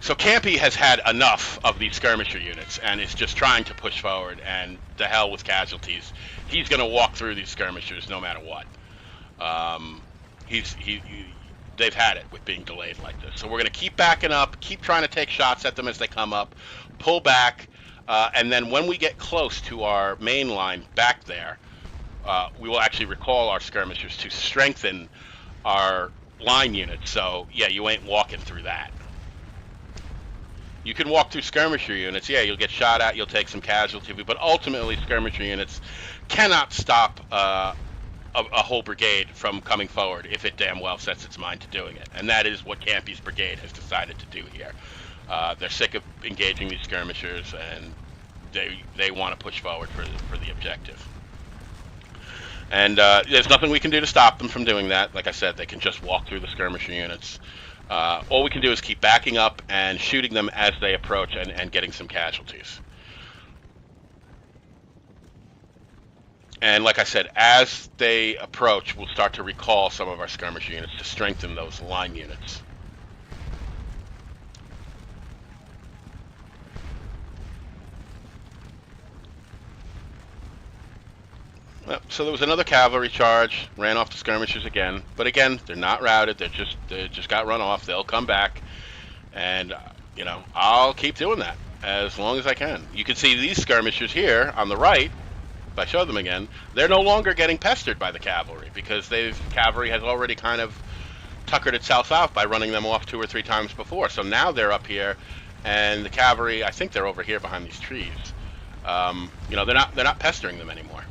So Campy has had enough of these skirmisher units and is just trying to push forward, and the hell with casualties. He's going to walk through these skirmishers no matter what. They've had it with being delayed like this. So we're going to keep backing up, keep trying to take shots at them as they come up, pull back, and then when we get close to our main line back there, we will actually recall our skirmishers to strengthen our line units. So, yeah, you ain't walking through that. You can walk through skirmisher units. Yeah, you'll get shot at, you'll take some casualty, but ultimately skirmisher units cannot stop a whole brigade from coming forward if it damn well sets its mind to doing it. And that is what Campy's brigade has decided to do here. They're sick of engaging these skirmishers, and they want to push forward for the objective. And there's nothing we can do to stop them from doing that. Like I said, they can just walk through the skirmisher units. All we can do is keep backing up and shooting them as they approach and getting some casualties. And like I said, as they approach, we'll start to recall some of our skirmisher units to strengthen those line units. So there was another cavalry charge, ran off the skirmishers again, but again, they're not routed. They just got run off. They'll come back, and you know, I'll keep doing that as long as I can. You can see these skirmishers here on the right if I show them again, they're no longer getting pestered by the cavalry because cavalry has already kind of tuckered itself out by running them off 2 or 3 times before. So now they're up here, and the cavalry, I think they're over here behind these trees. You know, they're not pestering them anymore.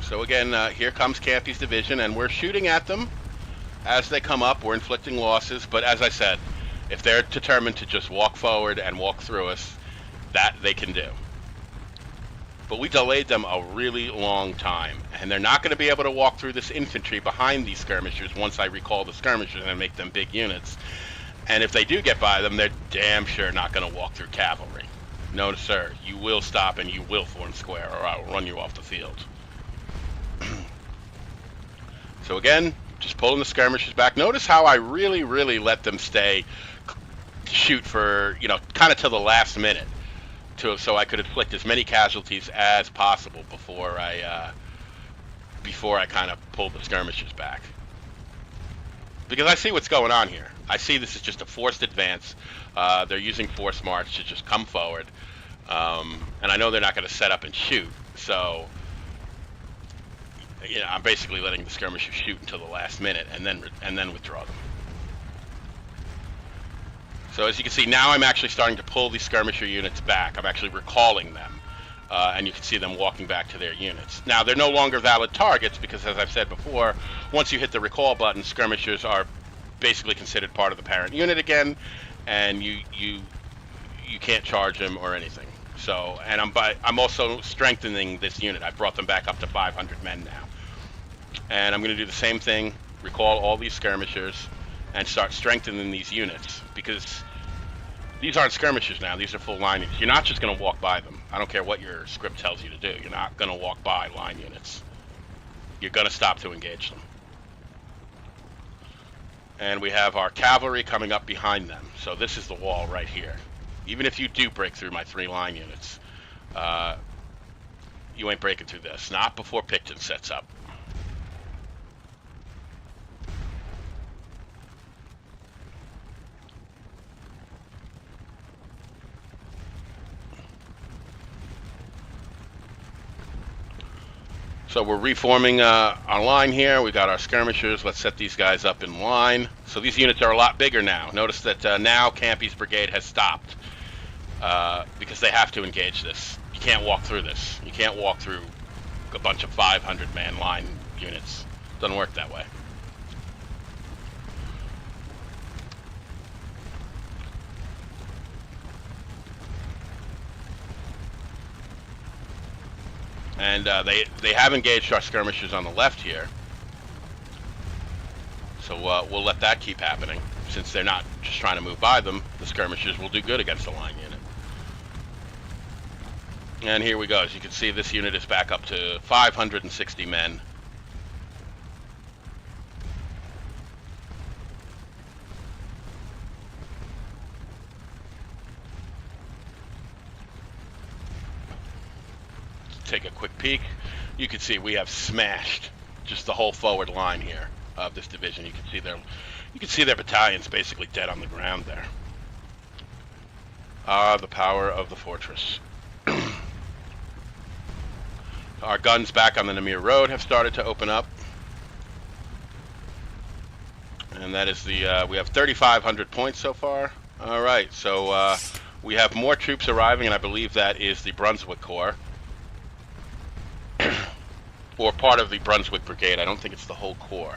So again, here comes Campy's division, and we're shooting at them as they come up. We're inflicting losses, but as I said, if they're determined to just walk forward and walk through us, that they can do. But we delayed them a really long time, and they're not going to be able to walk through this infantry behind these skirmishers once I recall the skirmishers and make them big units. And if they do get by them, they're damn sure not going to walk through cavalry. No, sir. You will stop and you will form square, or I'll run you off the field. So again, just pulling the skirmishers back. Notice how I really, really let them stay shoot for, you know, kind of till the last minute, so I could inflict as many casualties as possible before I kind of pulled the skirmishers back. Because I see what's going on here. I see this is just a forced advance. They're using forced march to just come forward, and I know they're not going to set up and shoot. So, you know, I'm basically letting the skirmishers shoot until the last minute, and then withdraw them. So as you can see, now I'm actually starting to pull these skirmisher units back. I'm actually recalling them, and you can see them walking back to their units. Now, they're no longer valid targets because, as I've said before, once you hit the recall button, skirmishers are basically considered part of the parent unit again, and you can't charge them or anything. So, and I'm also strengthening this unit. I brought them back up to 500 men now. And I'm going to do the same thing, recall all these skirmishers, and start strengthening these units, because these aren't skirmishers now, these are full line units. You're not just going to walk by them. I don't care what your script tells you to do. You're not going to walk by line units. You're going to stop to engage them. And we have our cavalry coming up behind them. So this is the wall right here. Even if you do break through my 3 line units, you ain't breaking through this. Not before Pickton sets up. So we're reforming our line here. We got our skirmishers. Let's set these guys up in line. So these units are a lot bigger now. Notice that now Campy's brigade has stopped because they have to engage this. You can't walk through this. You can't walk through a bunch of 500-man line units. Doesn't work that way. And they have engaged our skirmishers on the left here. So we'll let that keep happening. Since they're not just trying to move by them, the skirmishers will do good against the line unit. And here we go. As you can see, this unit is back up to 560 men. Take a quick peek. You can see we have smashed just the whole forward line here of this division. You can see their battalions basically dead on the ground there. The power of the fortress. Our guns back on the Namur road have started to open up, and that is the we have 3,500 points so far. All right, so we have more troops arriving, and I believe that is the Brunswick Corps. Or part of the Brunswick Brigade. I don't think it's the whole corps.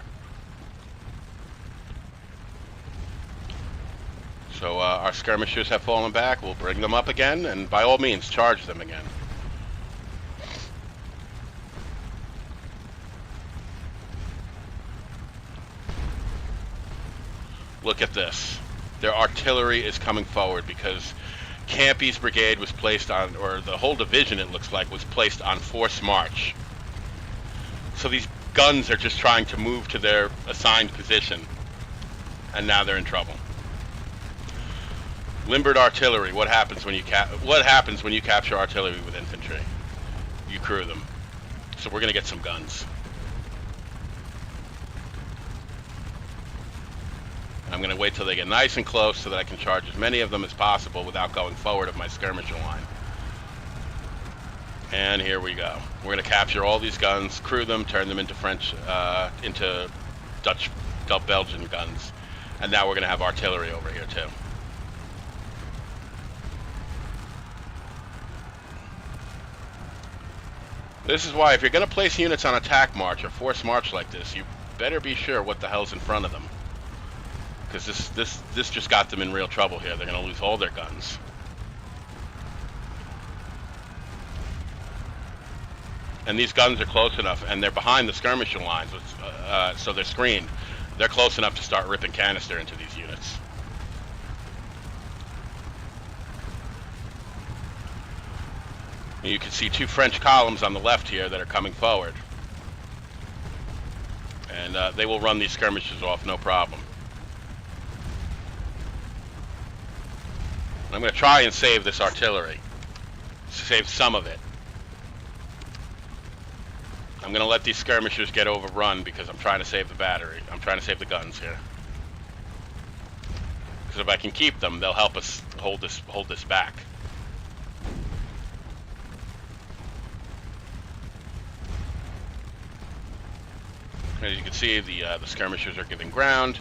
So our skirmishers have fallen back. We'll bring them up again, and by all means, charge them again. Look at this. Their artillery is coming forward because Campy's brigade was placed on, or the whole division, it looks like, was placed on forced march. So these guns are just trying to move to their assigned position, and now they're in trouble. Limbered artillery. What happens when you capture artillery with infantry? You crew them. So we're gonna get some guns. I'm going to wait till they get nice and close so that I can charge as many of them as possible without going forward of my skirmisher line. And here we go. We're going to capture all these guns, crew them, turn them into into Dutch, Belgian guns. And now we're going to have artillery over here too. This is why if you're going to place units on attack march or force march like this, you better be sure what the hell's in front of them. Because this just got them in real trouble here. They're going to lose all their guns. And these guns are close enough, and they're behind the skirmisher lines, so they're screened. They're close enough to start ripping canister into these units. And you can see two French columns on the left here that are coming forward. And they will run these skirmishers off, no problem. I'm going to try and save this artillery. Save some of it. I'm going to let these skirmishers get overrun because I'm trying to save the battery. I'm trying to save the guns here. Because if I can keep them, they'll help us hold this back. As you can see, the skirmishers are giving ground,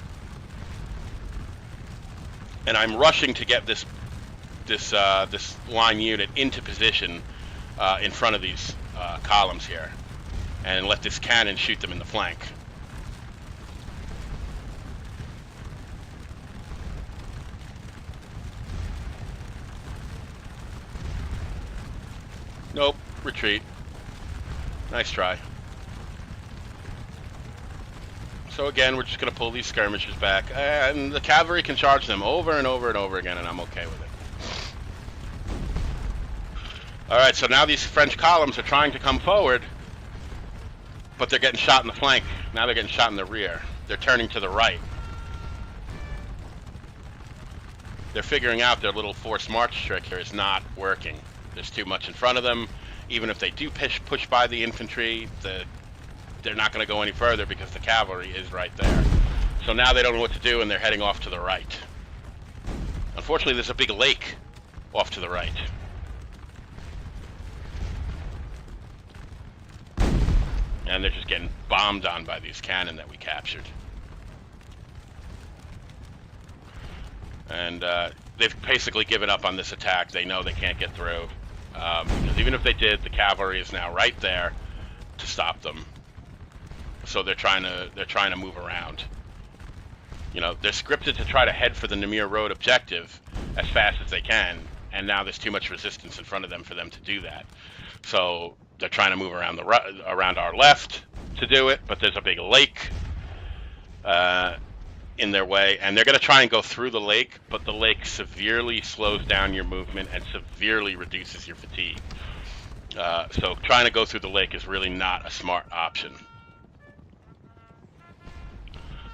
and I'm rushing to get this line unit into position in front of these columns here, and let this cannon shoot them in the flank. Nope, retreat. Nice try. So again, we're just going to pull these skirmishers back, and the cavalry can charge them over and over and over again, and I'm okay with it. Alright, so now these French columns are trying to come forward, but they're getting shot in the flank. Now they're getting shot in the rear. They're turning to the right. They're figuring out their little forced march trick here is not working. There's too much in front of them. Even if they do push by the infantry, they're not going to go any further because the cavalry is right there. So now they don't know what to do, and they're heading off to the right. Unfortunately, there's a big lake off to the right. And they're just getting bombed on by these cannon that we captured. And they've basically given up on this attack. They know they can't get through. Because even if they did, the cavalry is now right there to stop them. So they're trying to move around. You know, they're scripted to try to head for the Namur Road objective as fast as they can, and now there's too much resistance in front of them for them to do that. So they're trying to move around around our left to do it, but there's a big lake in their way, and they're going to try and go through the lake, but the lake severely slows down your movement and severely reduces your fatigue. So trying to go through the lake is really not a smart option.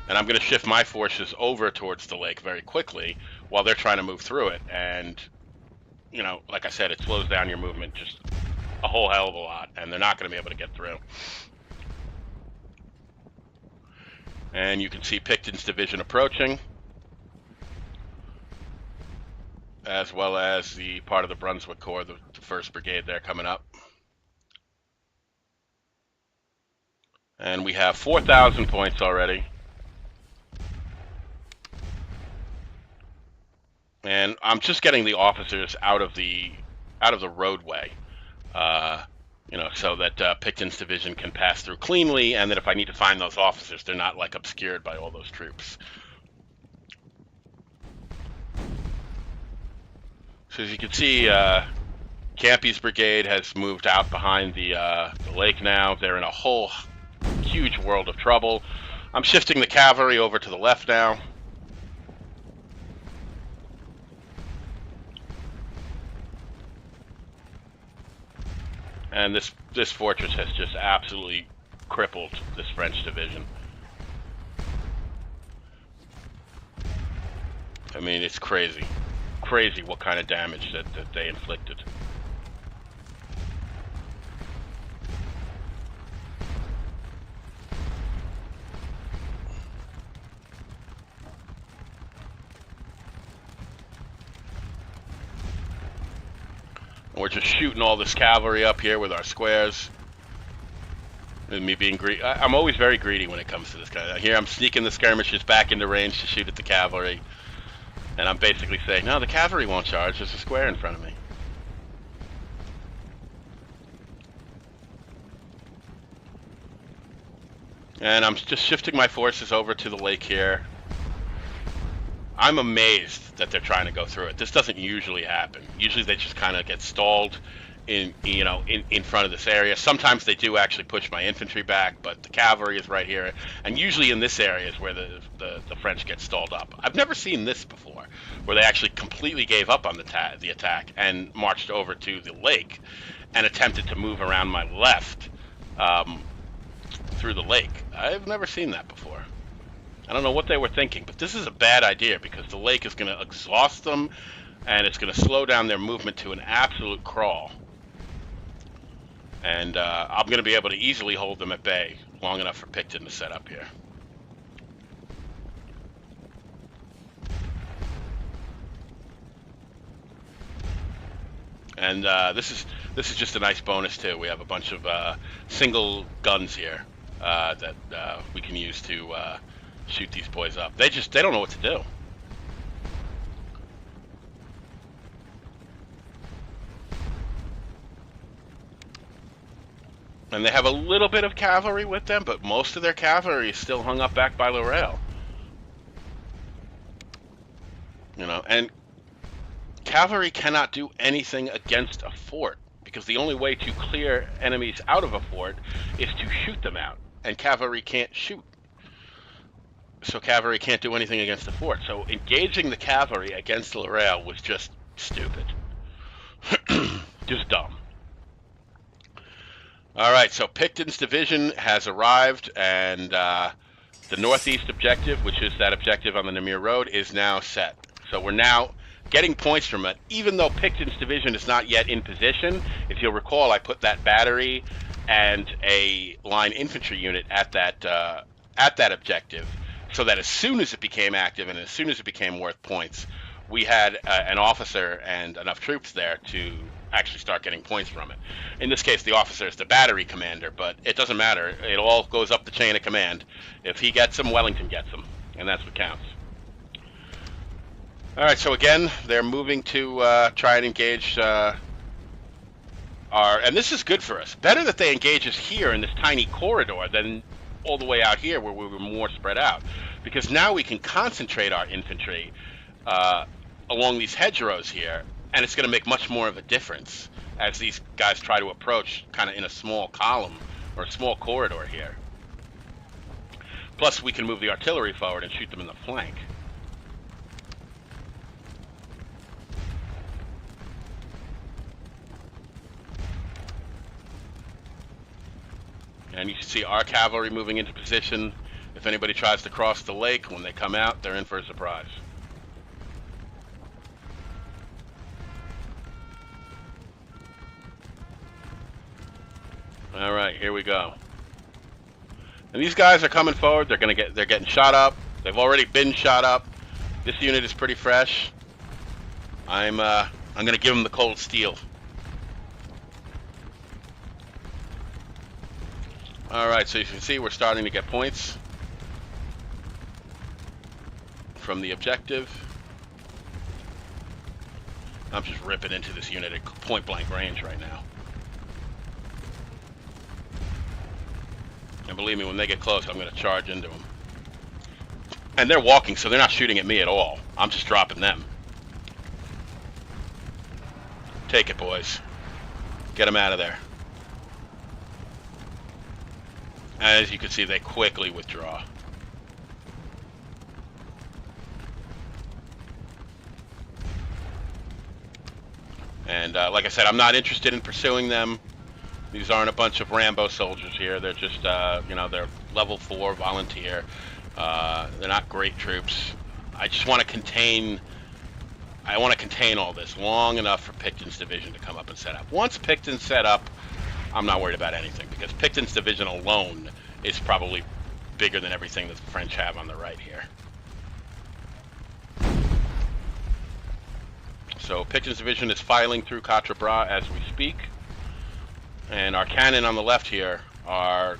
And I'm going to shift my forces over towards the lake very quickly while they're trying to move through it. And, you know, like I said, it slows down your movement just a whole hell of a lot, and they're not going to be able to get through. And you can see Pickton's division approaching, as well as the part of the Brunswick Corps, the 1st Brigade there coming up. And we have 4,000 points already. And I'm just getting the officers out of the roadway, you know, so that Pickton's division can pass through cleanly, and that if I need to find those officers, they're not like obscured by all those troops. So as you can see, Campy's brigade has moved out behind the lake now. They're in a whole huge world of trouble. I'm shifting the cavalry over to the left now. And this fortress has just absolutely crippled this French division. I mean, it's crazy. Crazy what kind of damage that they inflicted. And we're just shooting all this cavalry up here with our squares. And me being greedy. I'm always very greedy when it comes to this kind of. Here I'm sneaking the skirmishers back into range to shoot at the cavalry. And I'm basically saying, no, the cavalry won't charge. There's a square in front of me. And I'm just shifting my forces over to the lake here. I'm amazed that they're trying to go through it. This doesn't usually happen. Usually they just kind of get stalled in front of this area. Sometimes they do actually push my infantry back, but the cavalry is right here. And usually in this area is where the French get stalled up. I've never seen this before, where they actually completely gave up on the attack and marched over to the lake and attempted to move around my left through the lake. I've never seen that before. I don't know what they were thinking, but this is a bad idea because the lake is going to exhaust them and it's going to slow down their movement to an absolute crawl. And I'm going to be able to easily hold them at bay long enough for Pickton to set up here. And this is just a nice bonus too. We have a bunch of single guns here that we can use to shoot these boys up. They don't know what to do. And they have a little bit of cavalry with them, but most of their cavalry is still hung up back by Lorel. And cavalry cannot do anything against a fort because the only way to clear enemies out of a fort is to shoot them out, and cavalry can't shoot. So cavalry can't do anything against the fort. So engaging the cavalry against Lorel was just stupid. Just dumb. All right, so Pickton's division has arrived, and the northeast objective, which is that objective on the Namur Road, is now set. So we're now getting points from it, even though Pickton's division is not yet in position. If you'll recall, I put that battery and a line infantry unit at that objective, so that as soon as it became active and as soon as it became worth points, we had an officer and enough troops there to actually start getting points from it. In this case, the officer is the battery commander, but it doesn't matter. It all goes up the chain of command. If he gets them, Wellington gets them, and that's what counts. All right, so again, they're moving to try and engage and this is good for us. Better that they engage us here in this tiny corridor than all the way out here where we were more spread out, because now we can concentrate our infantry along these hedgerows here, and it's going to make much more of a difference as these guys try to approach kind of in a small column or a small corridor here. Plus, we can move the artillery forward and shoot them in the flank. And you can see our cavalry moving into position. If anybody tries to cross the lake, when they come out, they're in for a surprise. All right, here we go. And these guys are coming forward. They're getting shot up. They've already been shot up. This unit is pretty fresh. I'm gonna give them the cold steel. All right, so you can see we're starting to get points from the objective. I'm just ripping into this unit at point-blank range right now. And believe me, when they get close, I'm going to charge into them. And they're walking, so they're not shooting at me at all. I'm just dropping them. Take it, boys. Get them out of there. As you can see, they quickly withdraw. And like I said, I'm not interested in pursuing them. These aren't a bunch of Rambo soldiers here. They're just, they're level 4 volunteer. They're not great troops. I just want to contain. I want to contain all this long enough for Pickton's division to come up and set up. Once Pickton's set up, I'm not worried about anything, because Pickton's division alone is probably bigger than everything that the French have on the right here. So Pickton's division is filing through Quatre Bras as we speak. And our cannon on the left here are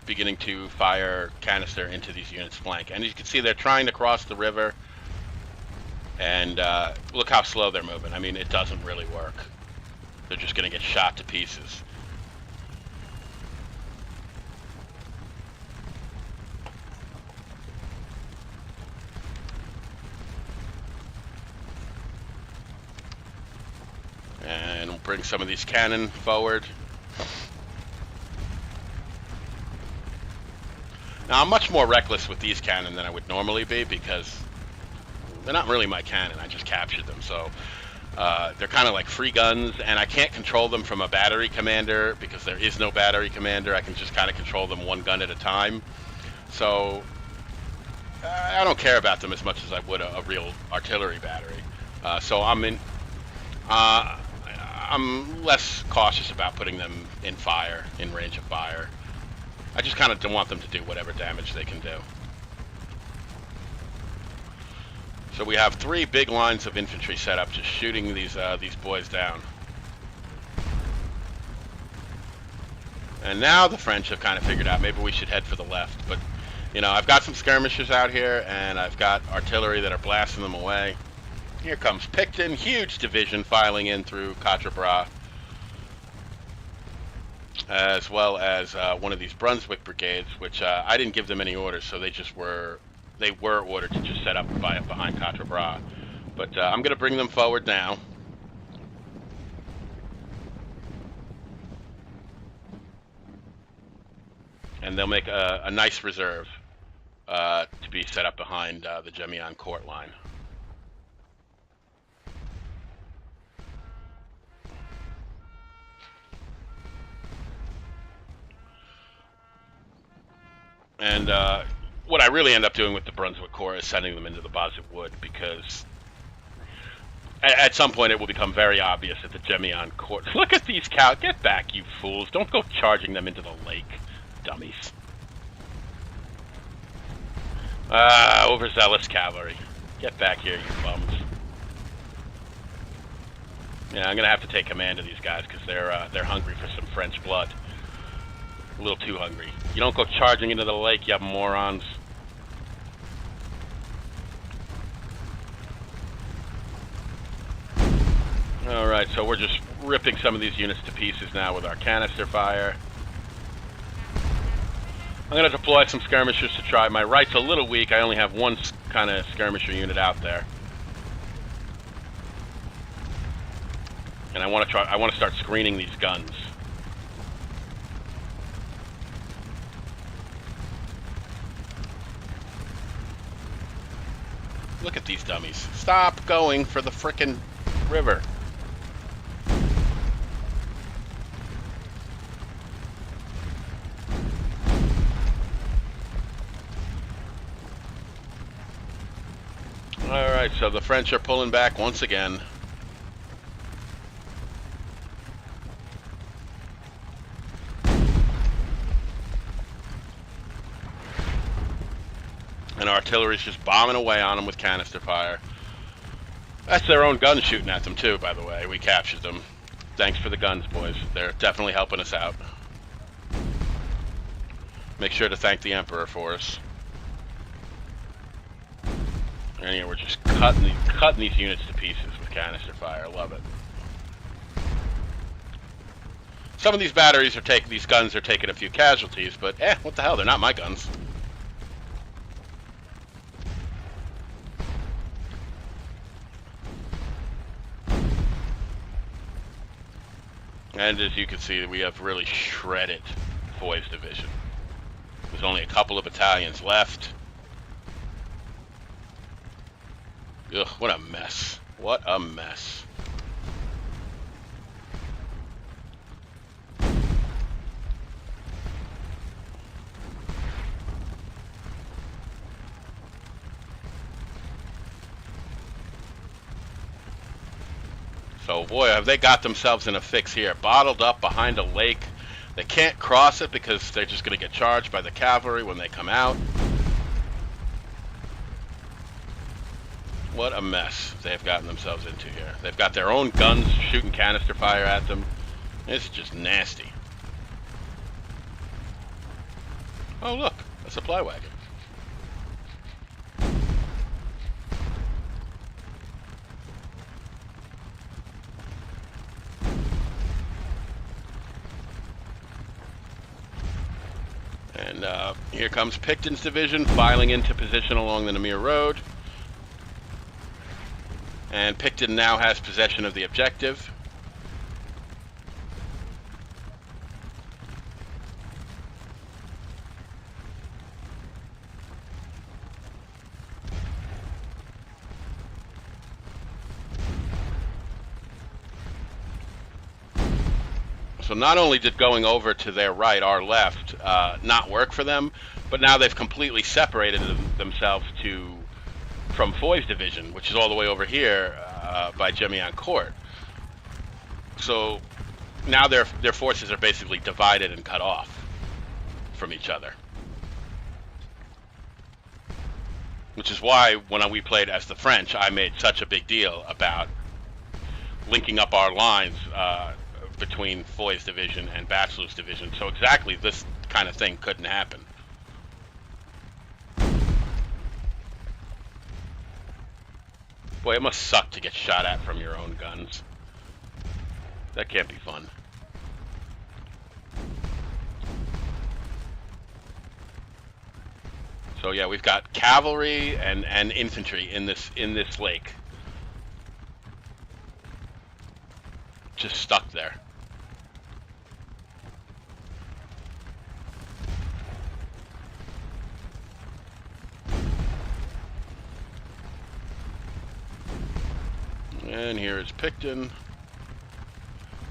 beginning to fire canister into these units' flank. And as you can see, they're trying to cross the river. And look how slow they're moving. I mean, it doesn't really work. They're just going to get shot to pieces. And we'll bring some of these cannon forward. Now, I'm much more reckless with these cannon than I would normally be because they're not really my cannon. I just captured them. So they're kind of like free guns, and I can't control them from a battery commander because there is no battery commander. I can just kind of control them one gun at a time. So I don't care about them as much as I would a real artillery battery. So I'm less cautious about putting them in range of fire. I just kind of don't want them to do whatever damage they can do. So we have 3 big lines of infantry set up, just shooting these boys down. And now the French have kind of figured out maybe we should head for the left. But, you know, I've got some skirmishers out here, and I've got artillery that are blasting them away. Here comes Pickton, huge division filing in through Quatre Bras, as well as one of these Brunswick brigades, which I didn't give them any orders, so they were ordered to just set up behind Quatre Bras. But I'm going to bring them forward now. And they'll make a nice reserve to be set up behind the Gemioncourt line. And what I really end up doing with the Brunswick Corps is sending them into the Bosnia Wood, because at some point it will become very obvious that the Gemioncourt... Look at these cows! Get back, you fools! Don't go charging them into the lake, dummies. Overzealous cavalry. Get back here, you bums. Yeah, I'm gonna have to take command of these guys because they're hungry for some French blood. A little too hungry. You don't go charging into the lake, you morons. Alright, so we're just ripping some of these units to pieces now with our canister fire. I'm going to deploy some skirmishers to try. My right's a little weak. I only have one kind of skirmisher unit out there. And I want to start screening these guns. Look at these dummies. Stop going for the frickin' river. Alright, so the French are pulling back once again. And artillery's just bombing away on them with canister fire. That's their own guns shooting at them too, by the way. We captured them. Thanks for the guns, boys. They're definitely helping us out. Make sure to thank the Emperor for us. And yeah, we're just cutting these units to pieces with canister fire. Love it. Some of these batteries these guns are taking a few casualties, but what the hell? They're not my guns. And as you can see, we have really shredded Foy's division. There's only a couple of battalions left. Ugh, what a mess. What a mess. So boy, have they got themselves in a fix here. Bottled up behind a lake. They can't cross it because they're just going to get charged by the cavalry when they come out. What a mess they've gotten themselves into here. They've got their own guns shooting canister fire at them. It's just nasty. Oh, look, a supply wagon. And here comes Pickton's division filing into position along the Namur Road. And Pickton now has possession of the objective. So not only did going over to their right, our left, not work for them, but now they've completely separated themselves from Foy's division, which is all the way over here by Gemioncourt. So now their forces are basically divided and cut off from each other. Which is why when we played as the French, I made such a big deal about linking up our lines between Foy's division and Bachelor's division. So exactly this kind of thing couldn't happen. Boy, it must suck to get shot at from your own guns. That can't be fun. So yeah, we've got cavalry and infantry in this lake. Just stuck there. And here is Pickton. You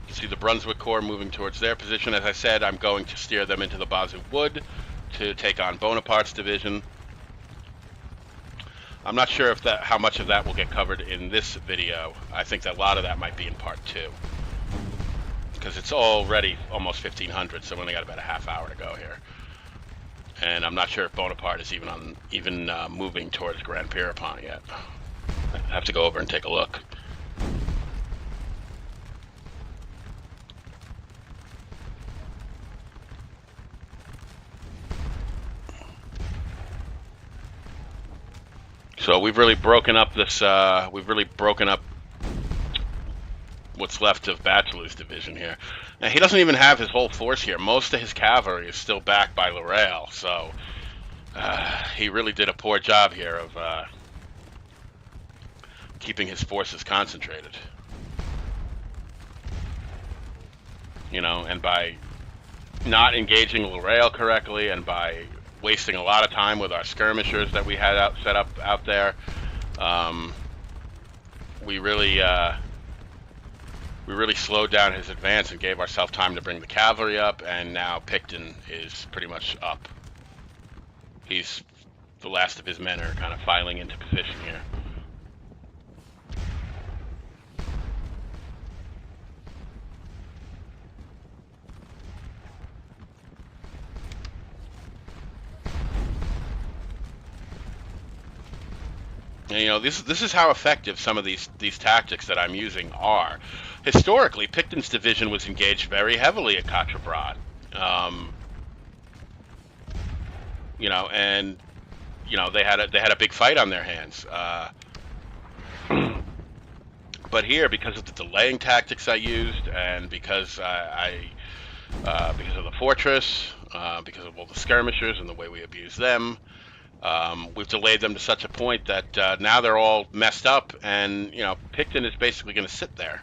can see the Brunswick Corps moving towards their position. As I said, I'm going to steer them into the Bazou Wood to take on Bonaparte's division. I'm not sure if how much of that will get covered in this video. I think that a lot of that might be in part 2. Because it's already almost 1500, so we only got about a half hour to go here. And I'm not sure if Bonaparte is even moving towards Grand Pierrepont yet. I have to go over and take a look. So we've really broken up this. What's left of Bachelor's division here. Now he doesn't even have his whole force here. Most of his cavalry is still backed by Lorraine, so he really did a poor job here of keeping his forces concentrated. You know, and by not engaging Lorraine correctly, and by wasting a lot of time with our skirmishers that we had set up out there, we really slowed down his advance and gave ourselves time to bring the cavalry up, and now Pickton is pretty much up. The last of his men are kind of filing into position here. And, you know, this is how effective some of these tactics that I'm using are. Historically, Pickton's division was engaged very heavily at Quatre Bras. You know, and you know they had a big fight on their hands. But here, because of the delaying tactics I used, and because because of the fortress, because of all the skirmishers and the way we abuse them, we've delayed them to such a point that now they're all messed up, and you know Pickton is basically going to sit there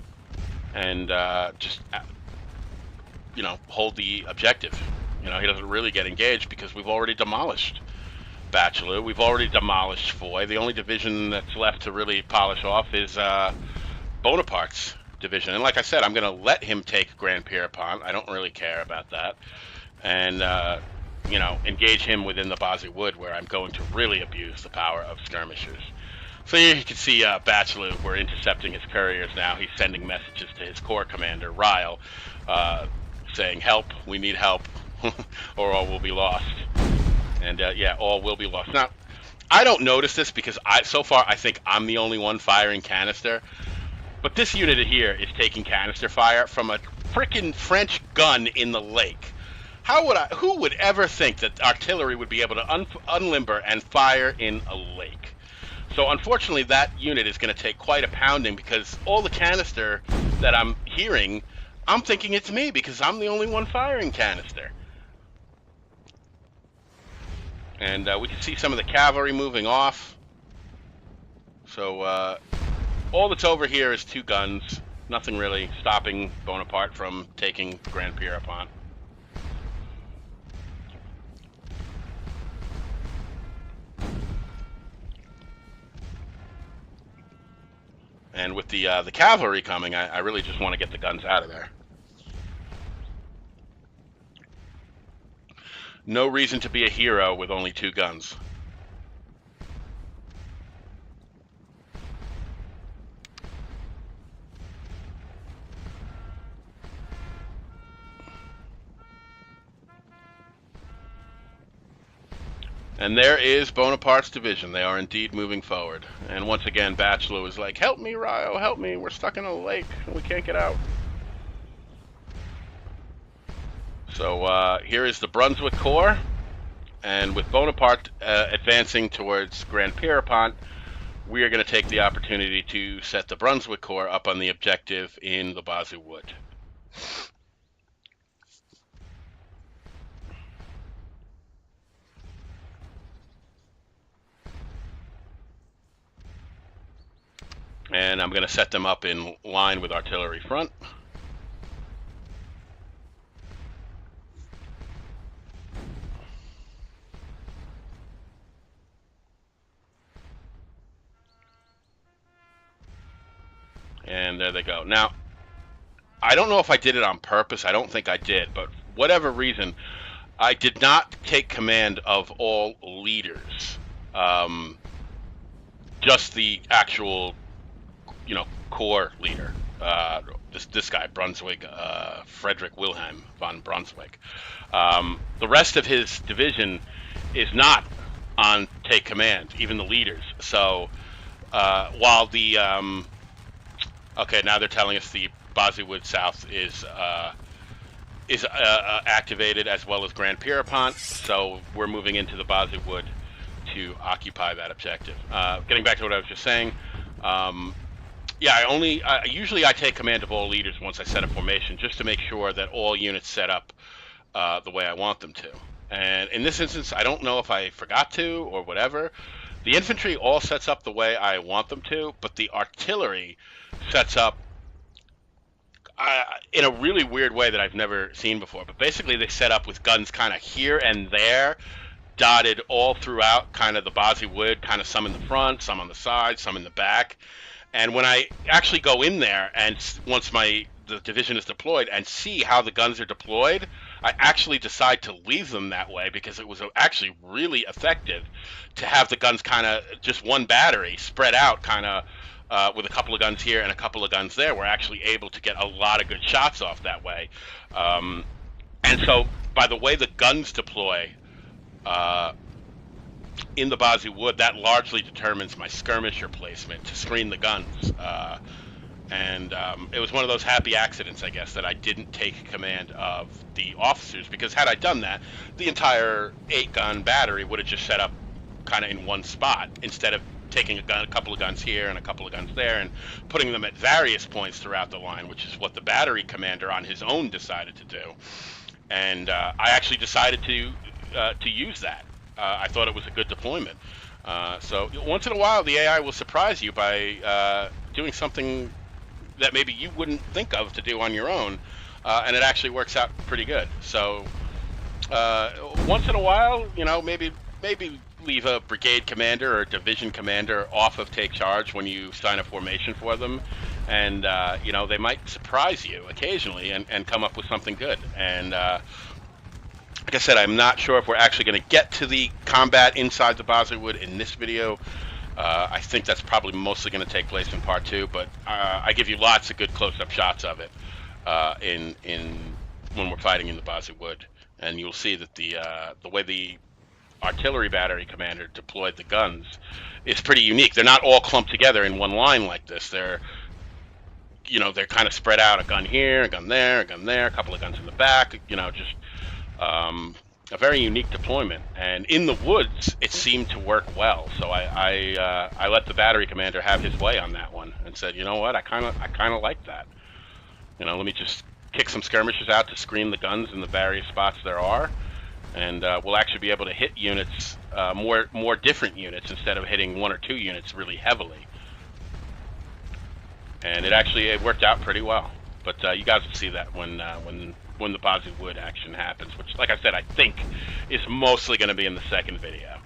and just you know hold the objective. You know, he doesn't really get engaged because we've already demolished Bachelor, we've already demolished Foy. The only division that's left to really polish off is Bonaparte's division, and like I said, I'm going to let him take Grand Pierrepont. I don't really care about that, and you know, engage him within the Bazou Wood, where I'm going to really abuse the power of skirmishers. So here you can see Bachelor, we're intercepting his couriers now. He's sending messages to his corps commander, Ryle, saying, help, we need help, or all will be lost. And yeah, all will be lost. Now, I don't notice this because so far I think I'm the only one firing canister. But this unit here is taking canister fire from a frickin' French gun in the lake. Who would ever think that artillery would be able to unlimber and fire in a lake? So unfortunately, that unit is going to take quite a pounding because all the canister that I'm hearing, I'm thinking it's me because I'm the only one firing canister. And we can see some of the cavalry moving off. So all that's over here is 2 guns. Nothing really stopping Bonaparte from taking Grand Pierrepont. And with the cavalry coming, I really just want to get the guns out of there. No reason to be a hero with only 2 guns. And there is Bonaparte's division. They are indeed moving forward. And once again, Bachelor is like, help me, Ryo, help me. We're stuck in a lake and we can't get out. So here is the Brunswick Corps. And with Bonaparte advancing towards Grand Pierrepont, we are going to take the opportunity to set the Brunswick Corps up on the objective in the Bazou Wood. And I'm going to set them up in line with artillery front. And there they go. Now, I don't know if I did it on purpose. I don't think I did. But whatever reason, I did not take command of all leaders. Just the actual, corps leader. This guy, Brunswick, Frederick Wilhelm von Brunswick. The rest of his division is not on take command, even the leaders. So while the okay, now they're telling us the Bazou Wood South is activated, as well as Grand Pierrepont. So we're moving into the Bazou Wood to occupy that objective. Getting back to what I was just saying, yeah, usually I take command of all leaders once I set a formation, just to make sure that all units set up the way I want them to. And in this instance, I don't know if I forgot to or whatever. The infantry all sets up the way I want them to, but the artillery sets up in a really weird way that I've never seen before. But basically, they set up with guns kind of here and there, dotted all throughout kind of the Bazou Wood, kind of some in the front, some on the side, some in the back. And when I actually go in there, and once the division is deployed, and see how the guns are deployed, I actually decide to leave them that way because it was actually really effective to have the guns kind of just one battery spread out kind of with a couple of guns here and a couple of guns there. We're actually able to get a lot of good shots off that way. And so by the way the guns deploy in the Bazou Wood, that largely determines my skirmisher placement to screen the guns. And it was one of those happy accidents, I guess, that I didn't take command of the officers, because had I done that, the entire 8-gun battery would have just set up kind of in one spot, instead of taking a couple of guns here and a couple of guns there and putting them at various points throughout the line, which is what the battery commander on his own decided to do. And I actually decided to use that. I thought it was a good deployment. So once in a while, the AI will surprise you by doing something that maybe you wouldn't think of to do on your own, and it actually works out pretty good. So once in a while, maybe leave a brigade commander or a division commander off of take charge when you sign a formation for them, and they might surprise you occasionally and come up with something good. And like I said, I'm not sure if we're actually going to get to the combat inside the Bazou Wood in this video. I think that's probably mostly going to take place in part 2, but I give you lots of good close-up shots of it when we're fighting in the Bazou Wood, and you'll see that the way the artillery battery commander deployed the guns is pretty unique. They're not all clumped together in one line like this. They're kind of spread out, a gun here, a gun there, a gun there, a couple of guns in the back, just a very unique deployment. And in the woods, it seemed to work well. So I let the battery commander have his way on that one and said, you know what, I kind of like that. Let me just kick some skirmishers out to screen the guns in the various spots there are, and we'll actually be able to hit units, more different units, instead of hitting one or two units really heavily. And it worked out pretty well. But you guys will see that when the Bosnia Wood action happens, which, like I said, I think is mostly going to be in the second video.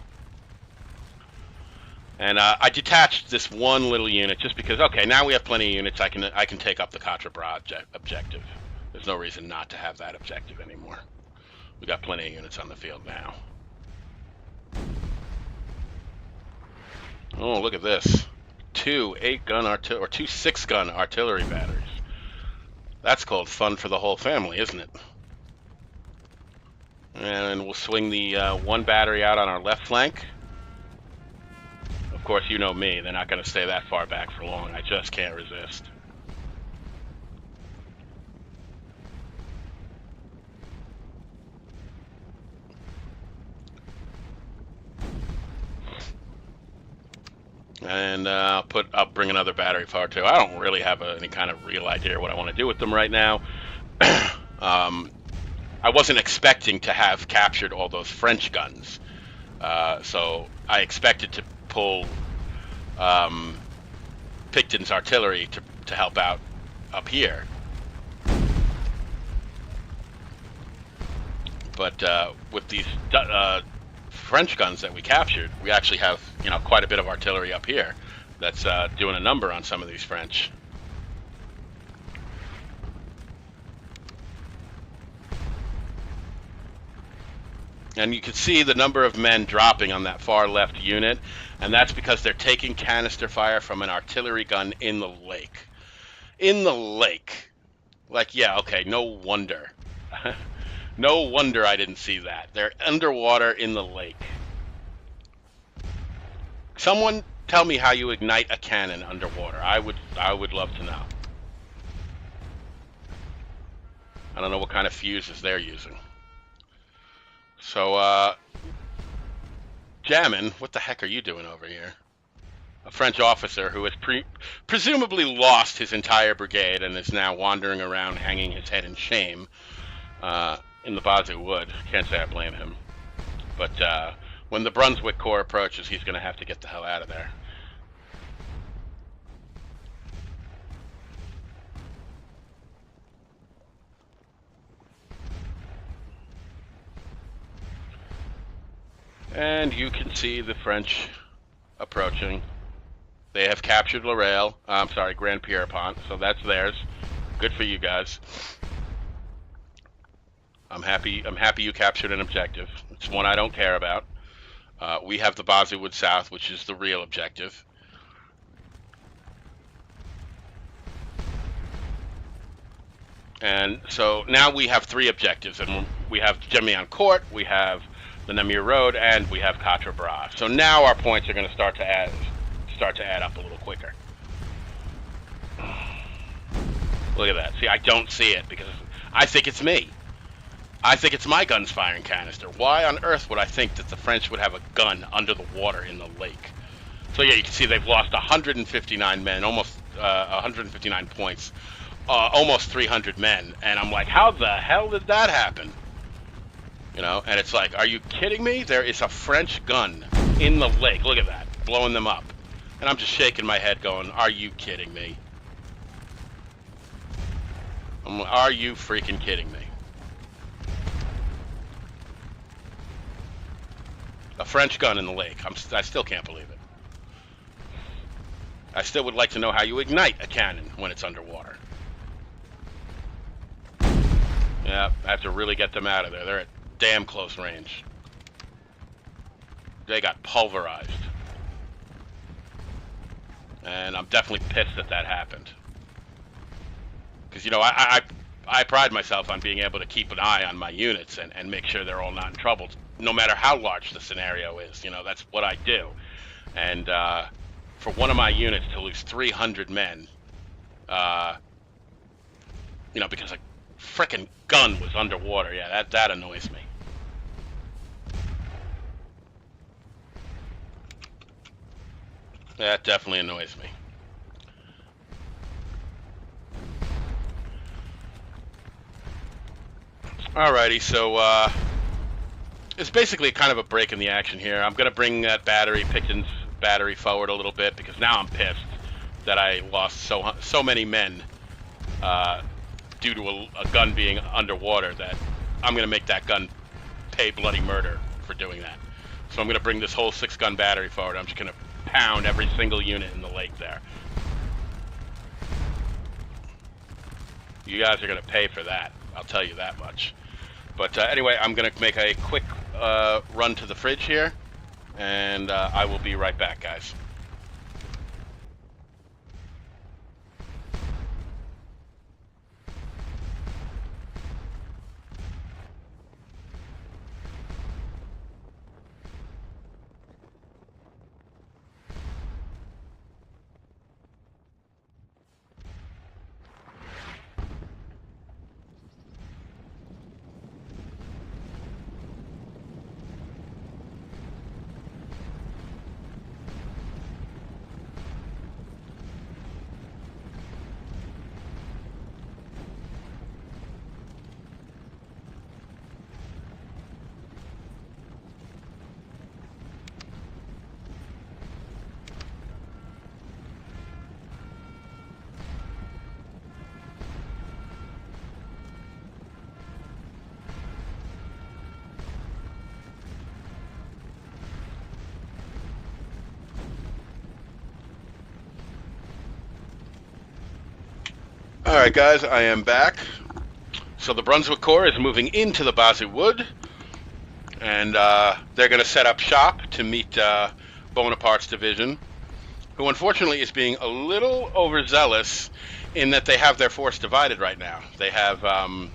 And I detached this one little unit just because, okay, now we have plenty of units. I can take up the Quatre Bras objective. There's no reason not to have that objective anymore. We got plenty of units on the field now. Oh, look at this. Two 8-gun or two 6-gun artillery batteries. That's called fun for the whole family, isn't it? And we'll swing the one battery out on our left flank. Of course, you know me. They're not going to stay that far back for long. I just can't resist. And I'll bring another battery forward too. I don't really have any kind of real idea what I want to do with them right now. I wasn't expecting to have captured all those French guns, so I expected to pull Pickton's artillery to help out up here. But with these French guns that we captured, we actually have quite a bit of artillery up here that's doing a number on some of these French. And you can see the number of men dropping on that far left unit, and that's because they're taking canister fire from an artillery gun in the lake. In the lake. Like, yeah, okay, no wonder. No wonder I didn't see that. They're underwater in the lake. Someone tell me how you ignite a cannon underwater. I would love to know. I don't know what kind of fuses they're using. So, Jammin, what the heck are you doing over here? A French officer who has presumably lost his entire brigade and is now wandering around hanging his head in shame in the Bosnia Wood. Can't say I blame him. But when the Brunswick Corps approaches, he's going to have to get the hell out of there. And you can see the French approaching. They have captured Grand Pierrepont, so that's theirs. Good for you guys. I'm happy you captured an objective. It's one I don't care about. We have the Bosnia Wood South, which is the real objective. And so now we have 3 objectives, and we have Gemioncourt, we have the Namur Road, and we have Quatre Bras. So now our points are going to start to add up a little quicker. Look at that. See, I don't see it because I think it's me. I think it's my guns firing canister. Why on earth would I think that the French would have a gun under the water in the lake? So yeah, you can see they've lost 159 men, almost 159 points, almost 300 men, and I'm like, how the hell did that happen? And it's like, are you kidding me? There is a French gun in the lake. Look at that, blowing them up. And I'm just shaking my head going, are you kidding me? Are you freaking kidding me? A French gun in the lake. I still can't believe it. I still would like to know how you ignite a cannon when it's underwater. Yeah, I have to really get them out of there. They're at damn close range. They got pulverized. And I'm definitely pissed that happened. Because, I pride myself on being able to keep an eye on my units and make sure they're all not in trouble no matter how large the scenario is. You know, that's what I do. And for one of my units to lose 300 men, you know, because a frickin' gun was underwater, yeah, that annoys me. That definitely annoys me. Alrighty, so it's basically kind of a break in the action here. I'm going to bring that battery, Pickton's battery, forward a little bit because now I'm pissed that I lost so many men due to a gun being underwater, that I'm going to make that gun pay bloody murder for doing that. So I'm going to bring this whole 6-gun battery forward. I'm just going to pound every single unit in the lake there. You guys are going to pay for that, I'll tell you that much. But anyway, I'm going to make a quick run to the fridge here, and I will be right back, guys. Alright guys, I am back. So the Brunswick Corps is moving into the Basel Wood, and they're going to set up shop to meet Bonaparte's division, who unfortunately is being a little overzealous in that they have their force divided right now. They have, I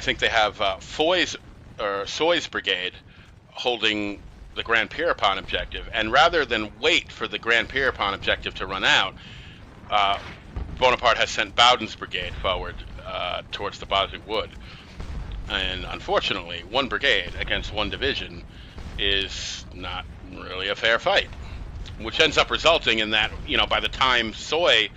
think they have Foy's brigade holding the Grand Pierrepont objective, and rather than wait for the Grand Pierrepont objective to run out, Bonaparte has sent Bowden's brigade forward towards the Basel Wood. And unfortunately, one brigade against one division is not really a fair fight, which ends up resulting in that, you know, by the time Soy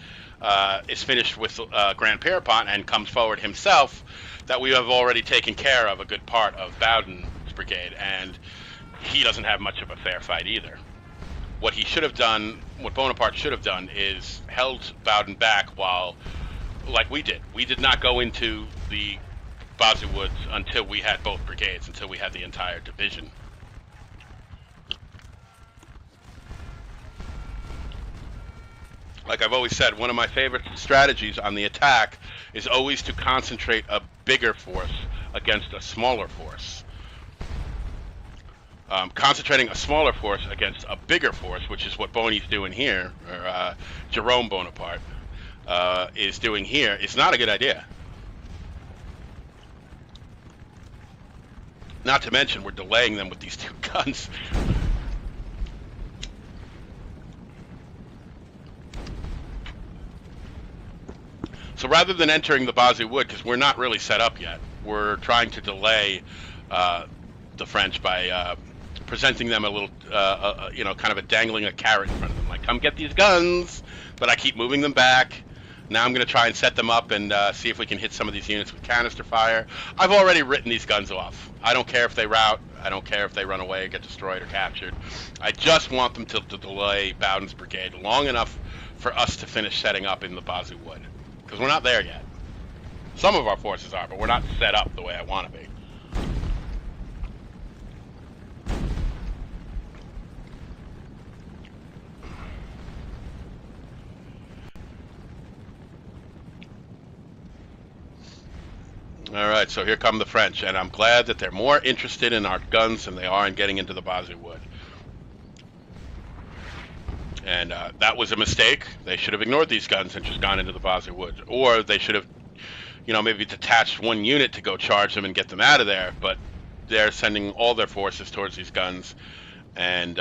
is finished with Grand Pierrepont and comes forward himself, that we have already taken care of a good part of Bowden's brigade, and he doesn't have much of a fair fight either. What he should have done, what Bonaparte should have done, is held Bowden back while, like we did. We did not go into the Basel Woods until we had both brigades, until we had the entire division. Like I've always said, one of my favorite strategies on the attack is always to concentrate a bigger force against a smaller force. Concentrating a smaller force against a bigger force, which is what Boney's doing here, or Jerome Bonaparte is doing here, is not a good idea. Not to mention, we're delaying them with these 2 guns. So rather than entering the Basel Wood, because we're not really set up yet, we're trying to delay the French by presenting them a little, you know, kind of dangling a carrot in front of them, like, come get these guns, but I keep moving them back. Now I'm going to try and set them up and see if we can hit some of these units with canister fire. I've already written these guns off. I don't care if they rout. I don't care if they run away or get destroyed or captured. I just want them to delay Bowden's brigade long enough for us to finish setting up in the Basel Wood, because we're not there yet. Some of our forces are, but we're not set up the way I want to be. All right, so here come the French, and I'm glad that they're more interested in our guns than they are in getting into the Basel Wood. And that was a mistake. They should have ignored these guns and just gone into the Basel Wood. Or they should have, you know, maybe detached one unit to go charge them and get them out of there. But they're sending all their forces towards these guns, and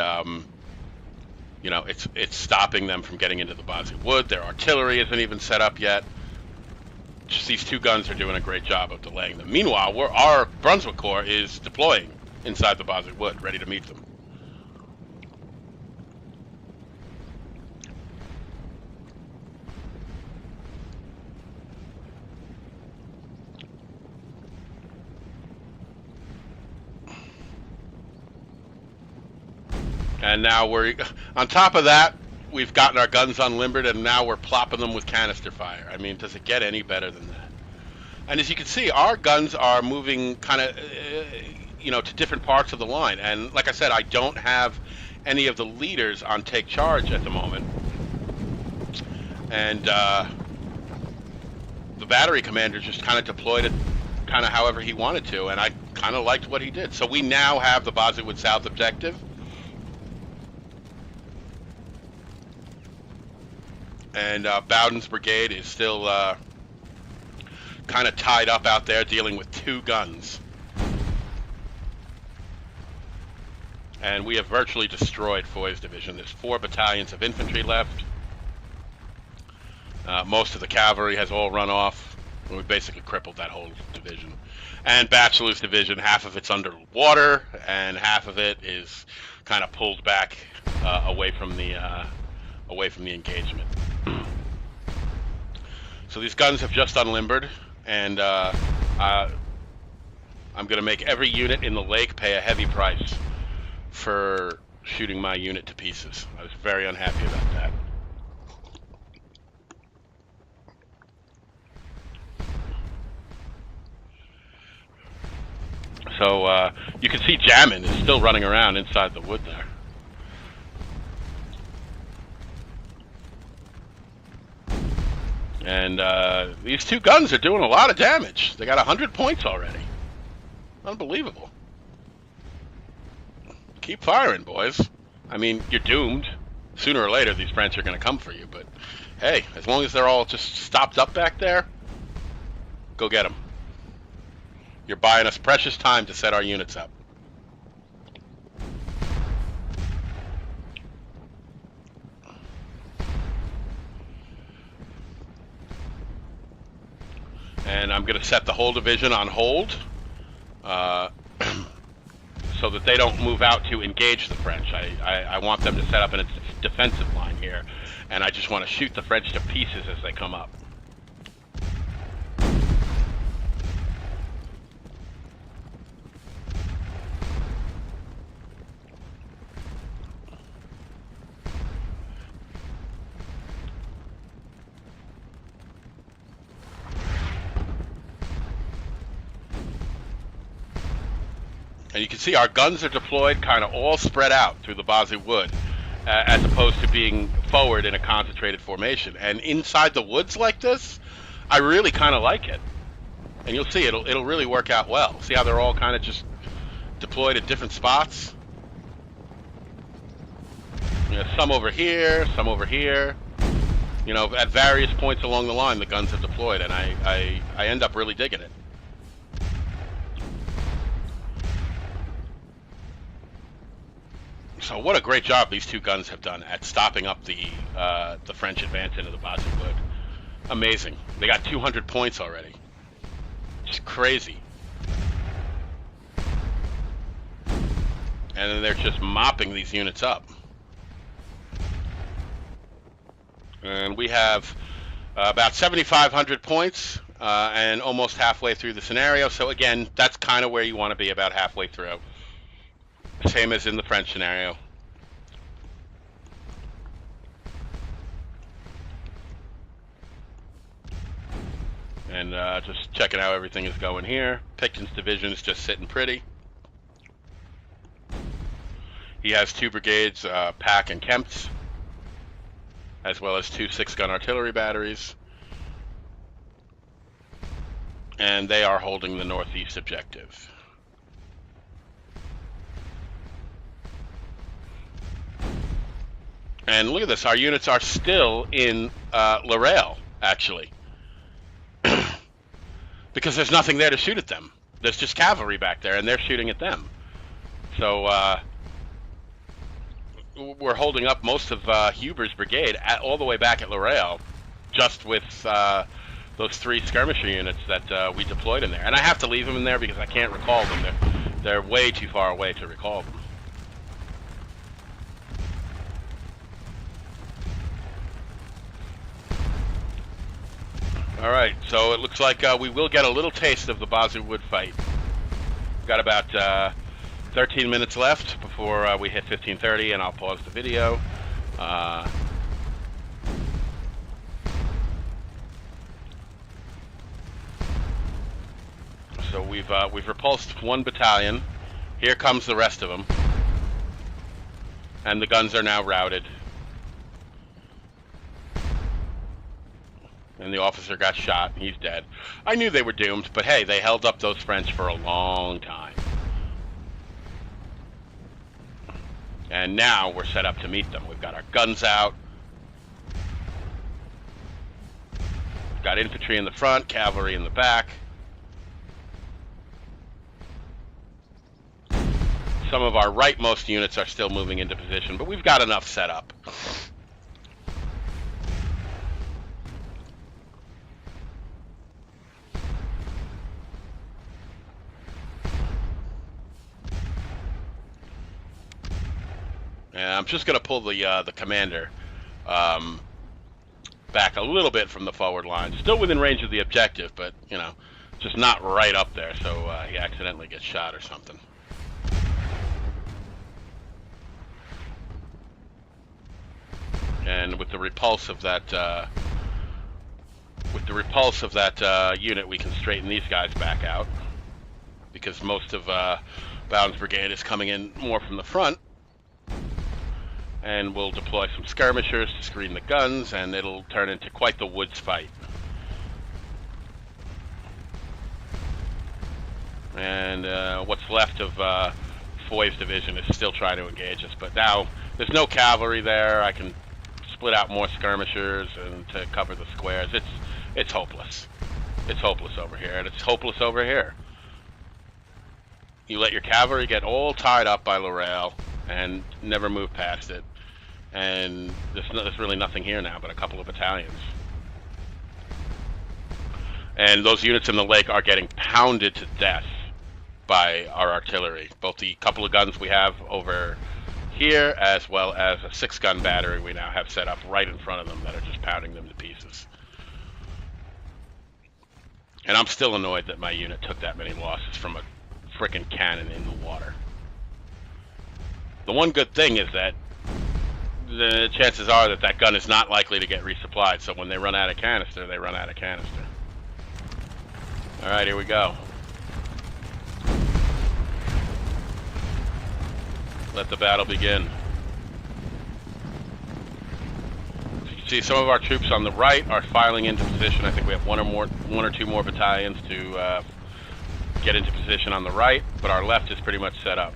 you know, it's stopping them from getting into the Bosnia Wood. Their artillery isn't even set up yet. Just these two guns are doing a great job of delaying them. Meanwhile, our Brunswick Corps is deploying inside the Bosnia Wood, ready to meet them. And now we're, on top of that, we've gotten our guns unlimbered, and now we're plopping them with canister fire. I mean, does it get any better than that? And as you can see, our guns are moving kind of, you know, to different parts of the line. And like I said, I don't have any of the leaders on take charge at the moment. And the battery commander just kind of deployed it kind of however he wanted to, and I kind of liked what he did. So we now have the Bosnia Wood South objective. And Bowden's brigade is still kind of tied up out there dealing with two guns. And we have virtually destroyed Foy's division. There's 4 battalions of infantry left. Most of the cavalry has all run off. We've basically crippled that whole division. And Batchelor's division, half of it's underwater, and half of it is kind of pulled back away from the engagement. So these guns have just unlimbered, and I'm going to make every unit in the lake pay a heavy price for shooting my unit to pieces. I was very unhappy about that. So you can see Jamin is still running around inside the wood there. And these two guns are doing a lot of damage. They got 100 points already. Unbelievable. Keep firing, boys. I mean, you're doomed. Sooner or later, these French are going to come for you. But, hey, as long as they're all just stopped up back there, go get them. You're buying us precious time to set our units up. And I'm going to set the whole division on hold so that they don't move out to engage the French. I want them to set up in a defensive line here, and I just want to shoot the French to pieces as they come up. And you can see our guns are deployed kind of all spread out through the Bosnia Wood, as opposed to being forward in a concentrated formation. And inside the woods like this, I really kind of like it. And you'll see it'll really work out well. See how they're all kind of just deployed at different spots? You know, some over here, some over here. You know, at various points along the line, the guns have deployed, and I end up really digging it. So what a great job these two guns have done at stopping up the French advance into the Bosnia Wood. Amazing. They got 200 points already. Just crazy. And then they're just mopping these units up. And we have about 7,500 points and almost halfway through the scenario. So again, that's kind of where you want to be, about halfway through. Same as in the French scenario. And just checking how everything is going here. Pickton's division is just sitting pretty. He has 2 brigades, Pack and Kempt's, as well as 2 6-gun artillery batteries. And they are holding the northeast objective. And look at this, our units are still in Lorraine, actually. Because there's nothing there to shoot at them. there's just cavalry back there, and they're shooting at them. So we're holding up most of Huber's brigade all the way back at Lorraine, just with those 3 skirmisher units that we deployed in there. And I have to leave them in there because I can't recall them. They're way too far away to recall them. All right, so it looks like we will get a little taste of the Bazoo Wood fight. We've got about 13 minutes left before we hit 15:30, and I'll pause the video. So we've repulsed 1 battalion. Here comes the rest of them, and the guns are now routed. And the officer got shot. He's dead. I knew they were doomed, but hey, they held up those French for a long time. And now we're set up to meet them. We've got our guns out. We've got infantry in the front, cavalry in the back. Some of our rightmost units are still moving into position, but we've got enough set up. And I'm just going to pull the commander back a little bit from the forward line. Still within range of the objective, but, you know, just not right up there, so he accidentally gets shot or something. And with the repulse of that unit, we can straighten these guys back out, because most of Bowden's brigade is coming in more from the front. And we'll deploy some skirmishers to screen the guns, and it'll turn into quite the woods fight. And what's left of Foy's division is still trying to engage us, but now there's no cavalry there. I can split out more skirmishers and to cover the squares. It's hopeless. It's hopeless over here, and it's hopeless over here. You let your cavalry get all tied up by Laurel and never move past it. And there's really nothing here now but a couple of battalions. And those units in the lake are getting pounded to death by our artillery. Both the couple of guns we have over here, as well as a 6-gun battery we now have set up right in front of them that are just pounding them to pieces. And I'm still annoyed that my unit took that many losses from a frickin' cannon in the water. The one good thing is that the chances are that that gun is not likely to get resupplied, so when they run out of canister, they run out of canister. Alright, here we go. Let the battle begin. So you can see some of our troops on the right are filing into position. I think we have one or two more battalions to get into position on the right, but our left is pretty much set up.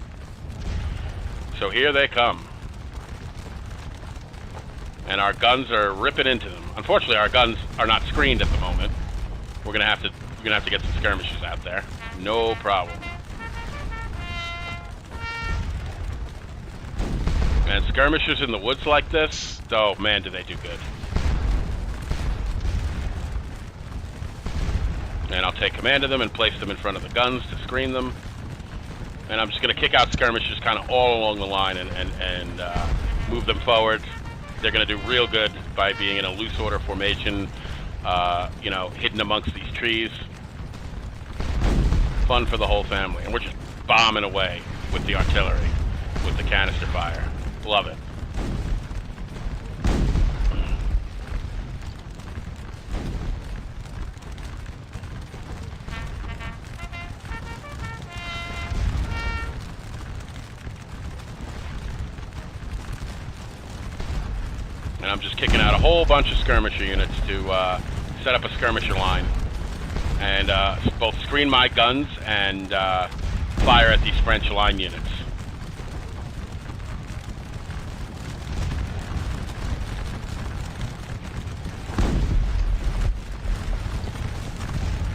So here they come. And our guns are ripping into them. Unfortunately, our guns are not screened at the moment. We're gonna have to get some skirmishes out there. No problem. And skirmishers in the woods like this, oh man, do they do good. And I'll take command of them and place them in front of the guns to screen them. And I'm just going to kick out skirmishers kind of all along the line and move them forward. They're going to do real good by being in a loose order formation, you know, hidden amongst these trees. Fun for the whole family. And we're just bombing away with the artillery, with the canister fire. Love it. And I'm just kicking out a whole bunch of skirmisher units to set up a skirmisher line and both screen my guns and fire at these French line units.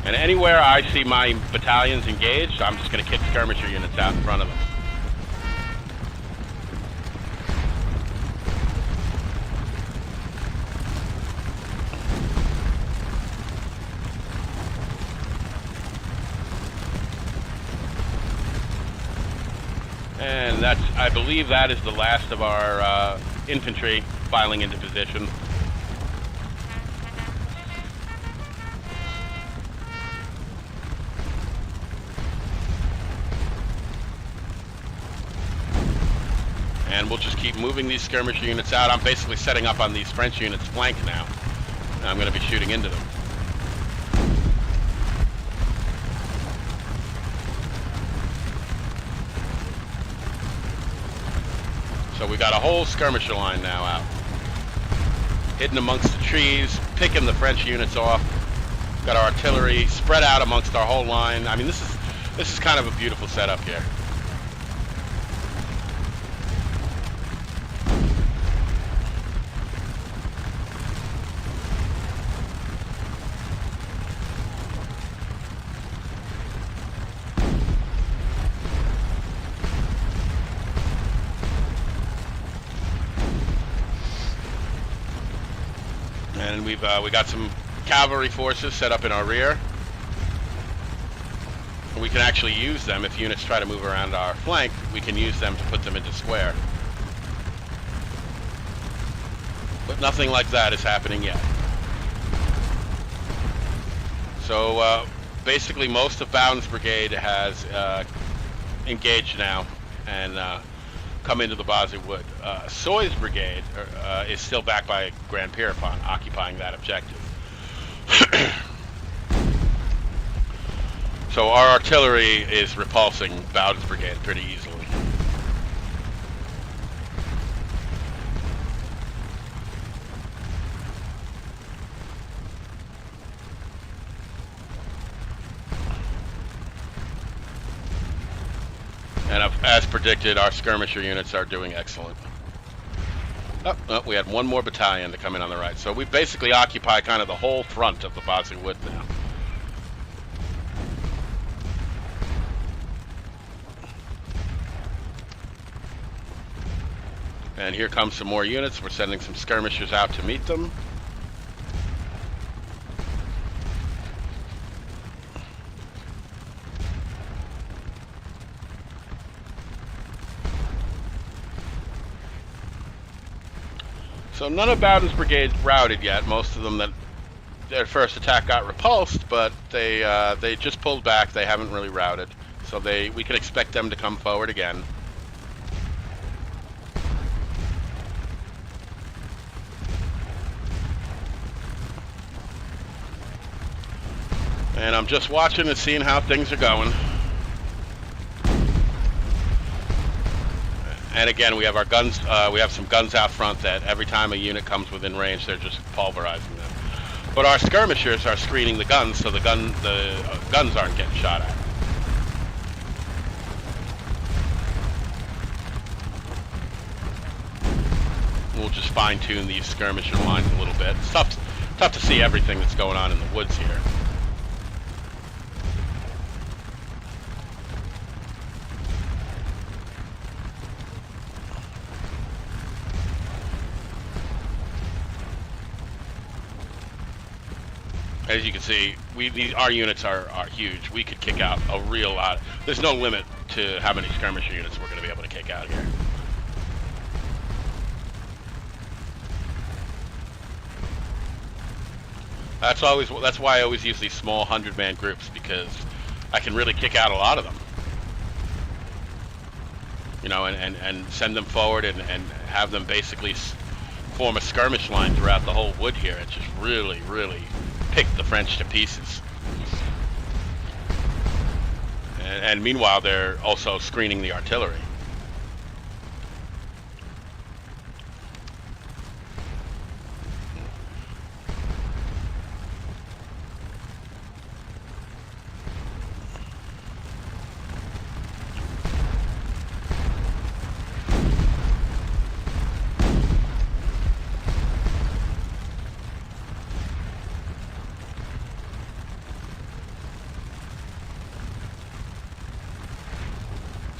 And anywhere I see my battalions engaged, I'm just going to kick skirmisher units out in front of them. And I believe that is the last of our infantry filing into position. And we'll just keep moving these skirmisher units out. I'm basically setting up on these French units' flank now. And I'm going to be shooting into them. So we got a whole skirmisher line now out. Hidden amongst the trees, picking the French units off. Got our artillery spread out amongst our whole line. I mean, this is kind of a beautiful setup here. And we got some cavalry forces set up in our rear. We can actually use them if units try to move around our flank. We can use them to put them into square. But nothing like that is happening yet. So basically most of Bowden's brigade has engaged now and come into the Bosnia Wood. Soy's brigade is still back by Grand Pierrepont, occupying that objective. So our artillery is repulsing Bowden's brigade pretty easily. And as predicted, our skirmisher units are doing excellent. Oh, we had one more battalion to come in on the right. So we basically occupy kind of the whole front of the Bosnia Wood now. And here comes some more units. We're sending some skirmishers out to meet them. So none of Bowden's brigades routed yet. Most of them that their first attack got repulsed, but they just pulled back. They haven't really routed, so we can expect them to come forward again. And I'm just watching and seeing how things are going. And again, we have our guns. We have some guns out front that every time a unit comes within range, they're just pulverizing them. But our skirmishers are screening the guns, so the guns aren't getting shot at. We'll just fine-tune these skirmisher lines a little bit. It's tough to see everything that's going on in the woods here. As you can see, our units are huge. We could kick out a real lot. There's no limit to how many skirmisher units we're going to be able to kick out here. That's why I always use these small 100-man groups, because I can really kick out a lot of them. You know, and send them forward and have them basically form a skirmish line throughout the whole wood here. It's just really, really pick the French to pieces. And meanwhile, they're also screening the artillery.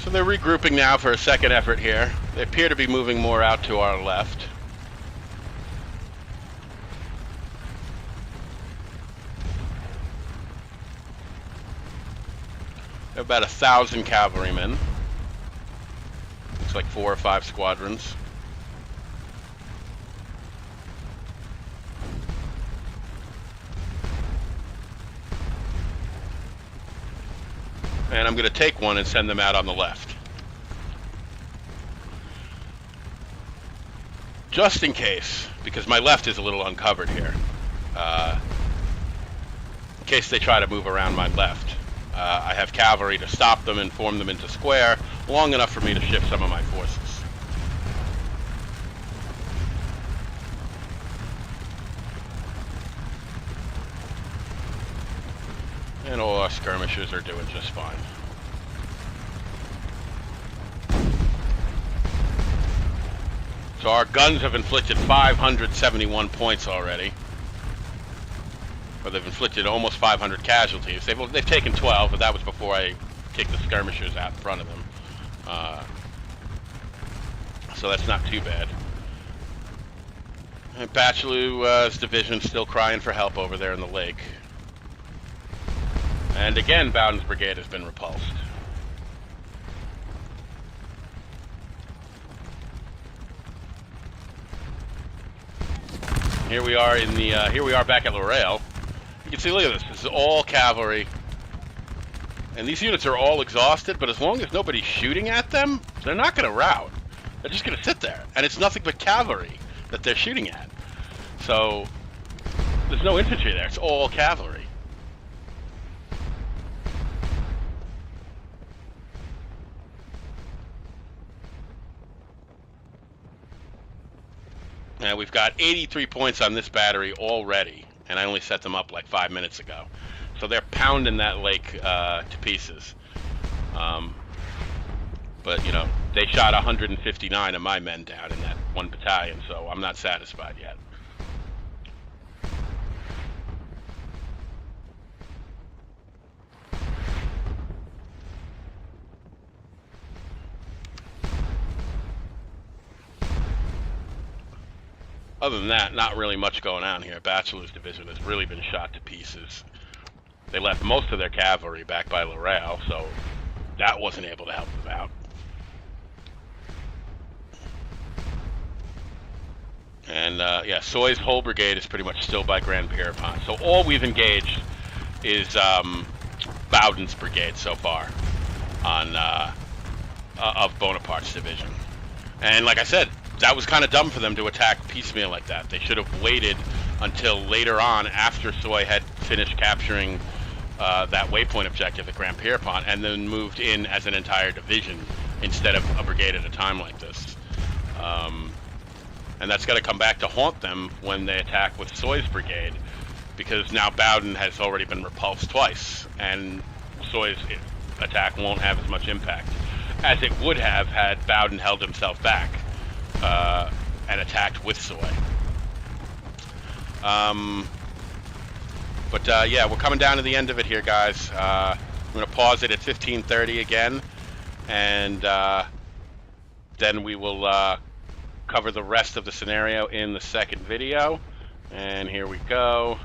So they're regrouping now for a second effort here. They appear to be moving more out to our left. They're about 1,000 cavalrymen. Looks like 4 or 5 squadrons. And I'm going to take one and send them out on the left. Just in case, because my left is a little uncovered here. In case they try to move around my left. I have cavalry to stop them and form them into square, long enough for me to shift some of my forces. And all our skirmishers are doing just fine. So our guns have inflicted 571 points already. Or they've inflicted almost 500 casualties. They've taken 12, but that was before I kicked the skirmishers out in front of them. So that's not too bad. And Waterloo's division still crying for help over there in the lake. And again, Bowden's brigade has been repulsed. Here we are in the here we are back at Lorraine. You can see, look at this. This is all cavalry, and these units are all exhausted. But as long as nobody's shooting at them, they're not going to rout. They're just going to sit there, and it's nothing but cavalry that they're shooting at. So there's no infantry there. It's all cavalry. Now we've got 83 points on this battery already, and I only set them up like 5 minutes ago. So they're pounding that lake to pieces. But, you know, they shot 159 of my men down in that one battalion, so I'm not satisfied yet. Other than that, not really much going on here. Waterloo's division has really been shot to pieces. They left most of their cavalry back by Lorraine, so that wasn't able to help them out. And yeah, Soy's whole brigade is pretty much still by Grand Pierrepont. So all we've engaged is Bowden's brigade so far on of Bonaparte's division. And like I said, that was kind of dumb for them to attack piecemeal like that. They should have waited until later on, after Soy had finished capturing that waypoint objective at Grand Pierrepont, and then moved in as an entire division instead of a brigade at a time like this. And that's got to come back to haunt them when they attack with Soy's brigade, because now Bowden has already been repulsed twice, and Soy's attack won't have as much impact as it would have had Bowden held himself back and attacked with Soy. But yeah, we're coming down to the end of it here, guys. I'm going to pause it at 15:30 again, and then we will cover the rest of the scenario in the second video. And here we go.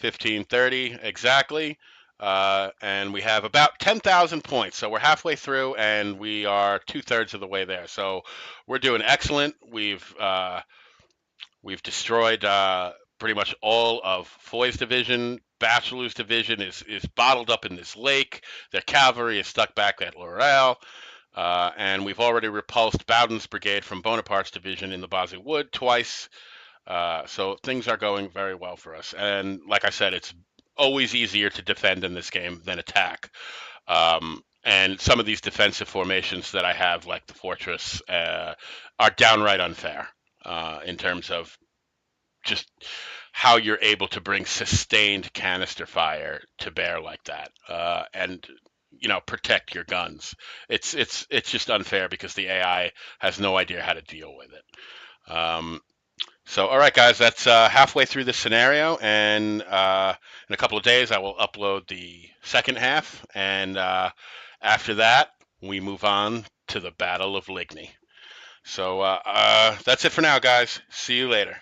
15:30 exactly. And we have about 10,000 points, so we're halfway through, and we are 2/3 of the way there. So we're doing excellent. We've destroyed pretty much all of Foy's division. Waterloo's division is bottled up in this lake. Their cavalry is stuck back at Lorraine. And we've already repulsed Bowden's brigade from Bonaparte's division in the Bazzi Wood twice. So things are going very well for us. And like I said, it's always easier to defend in this game than attack. And some of these defensive formations that I have, like the fortress, are downright unfair in terms of just how you're able to bring sustained canister fire to bear like that, and you know, protect your guns. It's just unfair because the AI has no idea how to deal with it. So, all right, guys, that's halfway through this scenario, and in a couple of days I will upload the second half, and after that we move on to the Battle of Ligny. So that's it for now, guys. See you later.